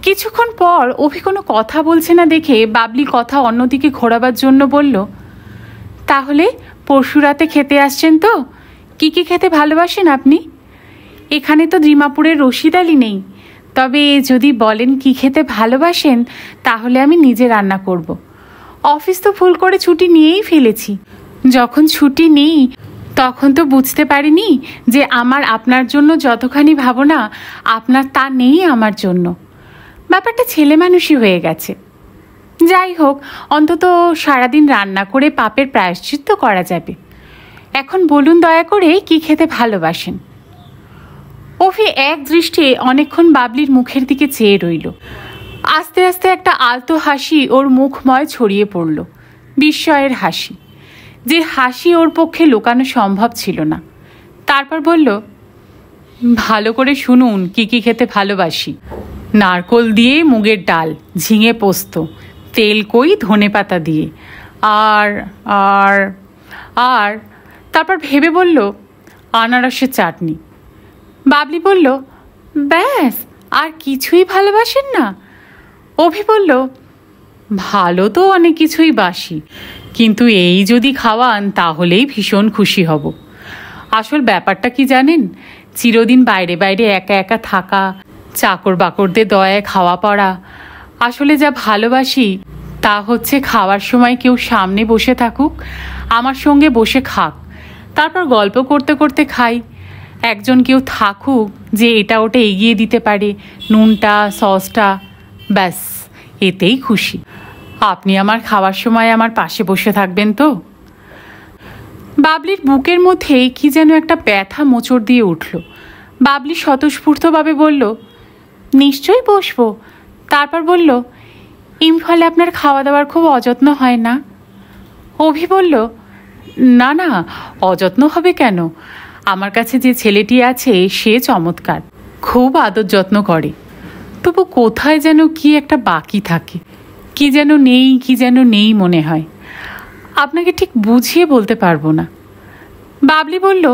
S1: কিছুক্ষণ পর অভি কোনো কথা বলছে না দেখে বাবলি কথা অন্যদিকে ঘোরাবার জন্য বলল, তাহলে পরশু রাতে খেতে আসছেন তো? কি কি খেতে ভালোবাসেন আপনি? এখানে তো ডিমাপুরের রশিদ আলী নেই, তবে যদি বলেন কি খেতে ভালোবাসেন তাহলে আমি নিজে রান্না করব। অফিস তো ফুল করে ছুটি নিয়েই ফেলেছি। যখন ছুটি নেই তখন তো বুঝতে পারিনি যে আমার আপনার জন্য যতখানি ভাবনা আপনার তা নেই আমার জন্য। ব্যাপারটা ছেলে মানুষই হয়ে গেছে। যাই হোক, অন্তত সারাদিন রান্না করে পাপের প্রায়শ্চিত্ত করা যাবে। এখন বলুন দয়া করে কি খেতে ভালোবাসেন। অভি এক দৃষ্টে অনেকক্ষণ বাবলির মুখের দিকে চেয়ে রইল। আস্তে আস্তে একটা আলতো হাসি ওর মুখময় ছড়িয়ে পড়ল, বিস্ময়ের হাসি, যে হাসি ওর পক্ষে লুকানো সম্ভব ছিল না। তারপর বলল, ভালো করে শুনুন কি কি খেতে ভালোবাসি। নারকোল দিয়ে মুগের ডাল, ঝিঙে পোস্ত, তেল কই ধনেপাতা দিয়ে, আর আর আর তারপর ভেবে বলল, আনারসের চাটনি। বাবলি বলল, ব্যাস, আর কিছুই ভালোবাসেন না? অভি বলল, ভালো তো অনেক কিছুই বাসি, কিন্তু এই যদি খাওয়ান তাহলেই ভীষণ খুশি হব। আসল ব্যাপারটা কি জানেন? চিরদিন বাইরে বাইরে একা একা থাকা, চাকর বাকরদের দয়ায় খাওয়া পড়া। আসলে যা ভালোবাসি তা হচ্ছে খাওয়ার সময় কেউ সামনে বসে থাকুক, আমার সঙ্গে বসে খাক, তারপর গল্প করতে করতে খাই। একজন কেউ থাকুক যে এটা ওটা এগিয়ে দিতে পারে, নুনটা সসটা, ব্যাস এতেই খুশি। আপনি আমার খাওয়ার সময় আমার পাশে বসে থাকবেন তো? বাবলির বুকের মধ্যে কি যেন একটা ব্যথা মোচড় দিয়ে উঠল। বাবলি স্বতঃস্ফূর্তভাবে বলল, নিশ্চয়ই বসবো। তারপর বলল, ইম্ফলে আপনার খাওয়া দাওয়ার খুব অযত্ন হয় না? অভি বলল, না না, অযত্ন হবে কেন? আমার কাছে যে ছেলেটি আছে সে চমৎকার, খুব আদর যত্ন করে, তবু কোথায় যেন কি একটা বাকি থাকে, কি যেন নেই মনে হয়। আপনাকে ঠিক বুঝিয়ে বলতে পারবো না। বাবলি বলল,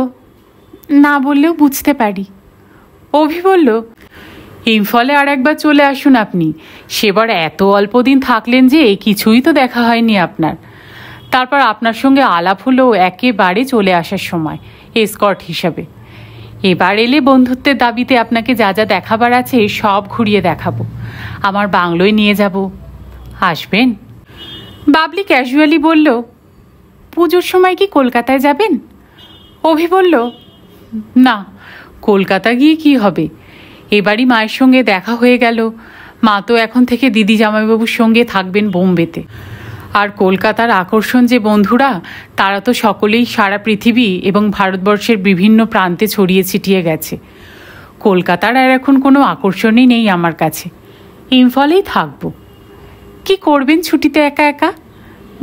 S1: না বললেও বুঝতে পারি। অভি বলল, ইম্ফলে আর একবার চলে আসুন আপনি। সেবার এত অল্প দিন থাকলেন যে কিছুই তো দেখা হয়নি আপনার। তারপর আপনার সঙ্গে আলাপ হলো একেবারে চলে আসার সময় এসকর্ট হিসাবে। এবার এলে বন্ধুত্বের দাবিতে আপনাকে যা যা দেখাবার আছে সব ঘুরিয়ে দেখাবো, আমার বাংলোয় নিয়ে যাব, আসবেন? বাবলি ক্যাজুয়ালি বলল, পুজোর সময় কি কলকাতায় যাবেন? অভি বলল, না, কলকাতা গিয়ে কি হবে, এবারই মায়ের সঙ্গে দেখা হয়ে গেল। মা তো এখন থেকে দিদি জামাইবাবুর সঙ্গে থাকবেন বোম্বেতে। আর কলকাতার আকর্ষণ যে বন্ধুরা, তারা তো সকলেই সারা পৃথিবী এবং ভারতবর্ষের বিভিন্ন প্রান্তে ছড়িয়ে ছিটিয়ে গেছে। কলকাতার আর এখন কোনো আকর্ষণই নেই আমার কাছে। ইম্ফলেই থাকবো। কি করবেন ছুটিতে একা একা?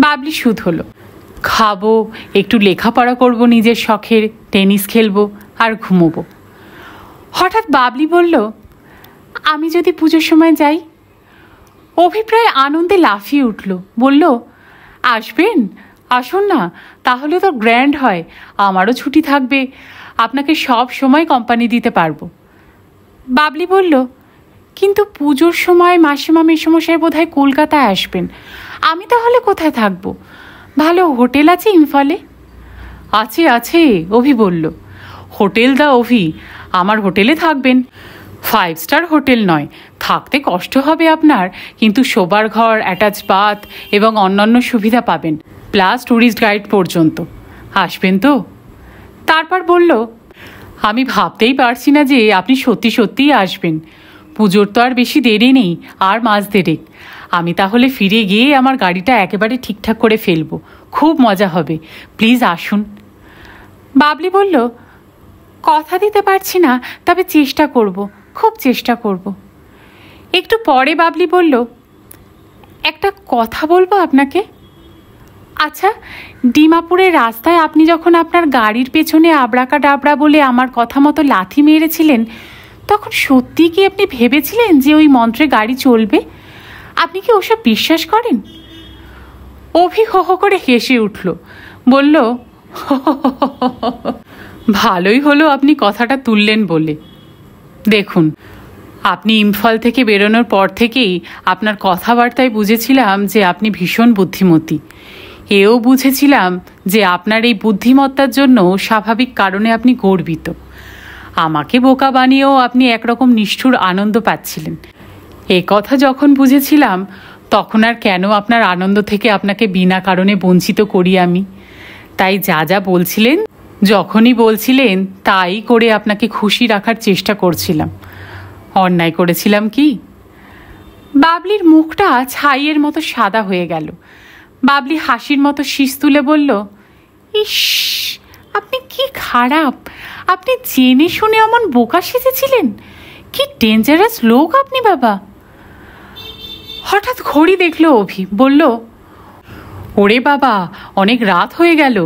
S1: বাবলি সুদ হলো, খাবো, একটু লেখাপড়া করব নিজের শখের, টেনিস খেলবো আর ঘুমোবো। হঠাৎ বাবলি বলল, আমি যদি পুজোর সময় যাই? অভিপ্রায় আনন্দে লাফিয়ে উঠল, বলল, আসবেন, আসুন না, তাহলে তো গ্র্যান্ড হয়, আমারও ছুটি থাকবে, আপনাকে সব সময় কোম্পানি দিতে পারবো। বাবলি বলল, কিন্তু পুজোর সময় মাসিমা মেসমশাই বোধহয় কলকাতায় আসবেন, আমি তাহলে কোথায় থাকবো? ভালো হোটেল আছে ইম্ফলে? আছে আছে, অভি বলল। হোটেল দা অভি, আমার হোটেলে থাকবেন, 5 স্টার হোটেল নয়, থাকতে কষ্ট হবে আপনার, কিন্তু শোবার ঘর, অ্যাটাচ বাথ এবং অন্যান্য সুবিধা পাবেন, প্লাস ট্যুরিস্ট গাইড পর্যন্ত। আসবেন তো? তারপর বলল, আমি ভাবতেই পারছি না যে আপনি সত্যি সত্যিই আসবেন। পুজোর তো আর বেশি দেরি নেই, আর মাস দেড়েক। আমি তাহলে ফিরে গিয়ে আমার গাড়িটা একেবারে ঠিকঠাক করে ফেলবো, খুব মজা হবে, প্লিজ আসুন। বাবলি বলল, কথা দিতে পারছি না, তবে চেষ্টা করব, খুব চেষ্টা করব। একটু পরে বাবলি বলল, একটা কথা বলবো আপনাকে। আচ্ছা, ডিমাপুরের রাস্তায় আপনি যখন আপনার গাড়ির পেছনে আবড়াকা ডাবড়া বলে আমার কথা মতো লাথি মেরেছিলেন, তখন সত্যি কি আপনি ভেবেছিলেন যে ওই মন্ত্রে গাড়ি চলবে? আপনি কি ওসব বিশ্বাস করেন? অভি হো হো করে হেসে উঠল, বলল, ভালোই হলো আপনি কথাটা তুললেন বলে। দেখুন, আপনি ইম্ফল থেকে বেরোনোর পর থেকেই আপনার কথাবার্তায় বুঝেছিলাম যে আপনি ভীষণ বুদ্ধিমতী। এও বুঝেছিলাম যে আপনার এই বুদ্ধিমত্তার জন্য স্বাভাবিক কারণে আপনি গর্বিত। আমাকে বোকা বানিয়েও আপনি একরকম নিষ্ঠুর আনন্দ পাচ্ছিলেন। এ কথা যখন বুঝেছিলাম, তখন আর কেন আপনার আনন্দ থেকে আপনাকে বিনা কারণে বঞ্চিত করি আমি? তাই যা যা বলছিলেন, যখনই বলছিলেন, তাই করে আপনাকে খুশি রাখার চেষ্টা করছিলাম। অন্যায় করেছিলাম কি? বাবলির মুখটা ছাইয়ের মতো সাদা হয়ে গেল। বাবলি হাসির মতো শীষ তুলে বলল, ইস, আপনি কি খারাপ! আপনি জেনে শুনে এমন বোকা সেজেছিলেন? কি ডেঞ্জারাস লোক আপনি বাবা! হঠাৎ ঘড়ি দেখলো অভি, বলল, ওরে বাবা, অনেক রাত হয়ে গেল,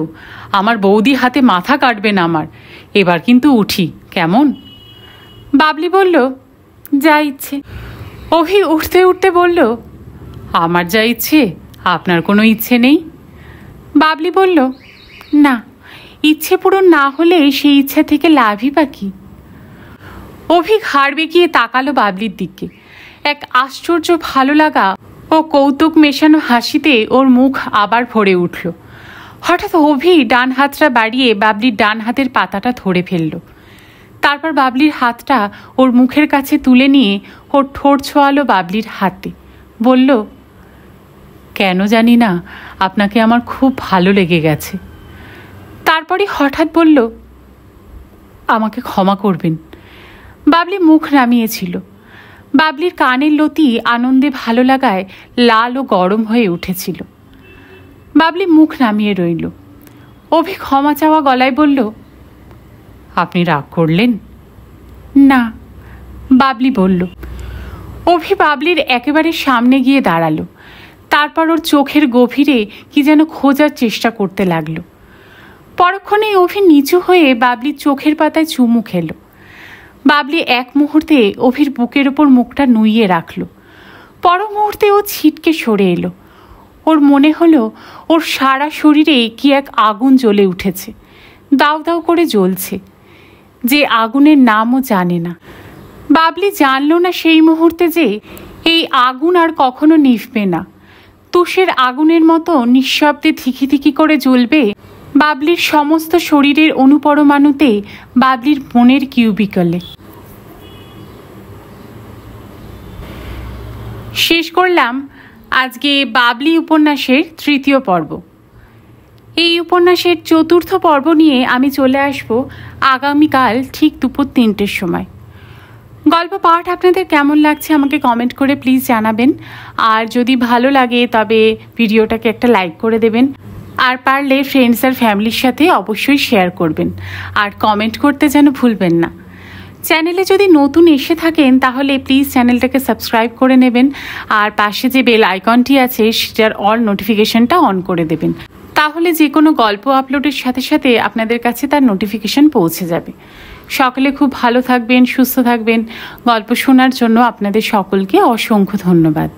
S1: আমার বৌদি হাতে মাথা কাটবেন আমার, এবার কিন্তু উঠি, কেমন? বাবলি বলল, যা ইচ্ছে। অভি উঠতে উঠতে বলল, আমার যা ইচ্ছে, আপনার কোনো ইচ্ছে নেই? বাবলি বলল, না, ইচ্ছে পূরণ না হলে সেই ইচ্ছা থেকে লাভই বা কি? অভি ঘাড় বেঁকিয়ে তাকালো বাবলির দিকে। এক আশ্চর্য ভালো লাগা ও কৌতুক মেশানো হাসিতে ওর মুখ আবার ভরে উঠল। হঠাৎ অভি ডান হাতটা বাড়িয়ে বাবলির ডান হাতের পাতাটা ধরে ফেলল। তারপর বাবলির হাতটা ওর মুখের কাছে তুলে নিয়ে ওর ঠোঁট ছোঁয়ালো বাবলির হাতে, বলল, কেন জানি না, আপনাকে আমার খুব ভালো লেগে গেছে। তারপরে হঠাৎ বলল, আমাকে ক্ষমা করবেন। বাবলি মুখ নামিয়েছিল। বাবলির কানের লতি আনন্দে ভালো লাগায় লাল ও গরম হয়ে উঠেছিল। বাবলি মুখ নামিয়ে রইল। অভি ক্ষমা চাওয়া গলায় বলল, আপনি রাগ করলেন? না, বাবলি বলল। অভি বাবলির একেবারে সামনে গিয়ে দাঁড়ালো। তারপর ওর চোখের গভীরে কি যেন খোঁজার চেষ্টা করতে লাগলো। পরক্ষণে অভি নিচু হয়ে বাবলির চোখের পাতায় চুমু খেলো। বাবলি এক মুহূর্তে অভির বুকের ওপর মুখটা নুইয়ে রাখল। পর মুহূর্তে ও ছিটকে সরে এলো। ওর মনে হলো ওর সারা শরীরে কি এক আগুন জ্বলে উঠেছে, দাউ দাউ করে জ্বলছে, যে আগুনের নামও জানে না। বাবলি জানল না সেই মুহূর্তে যে এই আগুন আর কখনো নিভবে না। তুষের আগুনের মতো নিঃশব্দে ধিকি ধিকি করে জ্বলবে বাবলির সমস্ত শরীরের অনুপরমাণুতে, বাবলির মনের কিউবিকলে। শেষ করলাম আজকে বাবলি উপন্যাসের 3য় পর্ব। এই উপন্যাসের 4র্থ পর্ব নিয়ে আমি চলে আসব আগামীকাল ঠিক দুপুর 3টের সময়। গল্প পাঠ আপনাদের কেমন লাগছে আমাকে কমেন্ট করে প্লিজ জানাবেন। আর যদি ভালো লাগে তবে ভিডিওটাকে একটা লাইক করে দেবেন, আর পারলে ফ্রেন্ডস আর ফ্যামিলির সাথে অবশ্যই শেয়ার করবেন, আর কমেন্ট করতে যেন ভুলবেন না। চ্যানেলে যদি নতুন এসে থাকেন তাহলে প্লিজ চ্যানেলটাকে সাবস্ক্রাইব করে নেবেন, আর পাশে যে বেল আইকনটি আছে সেটার অল নোটিফিকেশনটা অন করে দেবেন, তাহলে যে কোনো গল্প আপলোডের সাথে সাথে আপনাদের কাছে তার নোটিফিকেশন পৌঁছে যাবে। সকলে খুব ভালো থাকবেন, সুস্থ থাকবেন। গল্প শোনার জন্য আপনাদের সকলকে অসংখ্য ধন্যবাদ।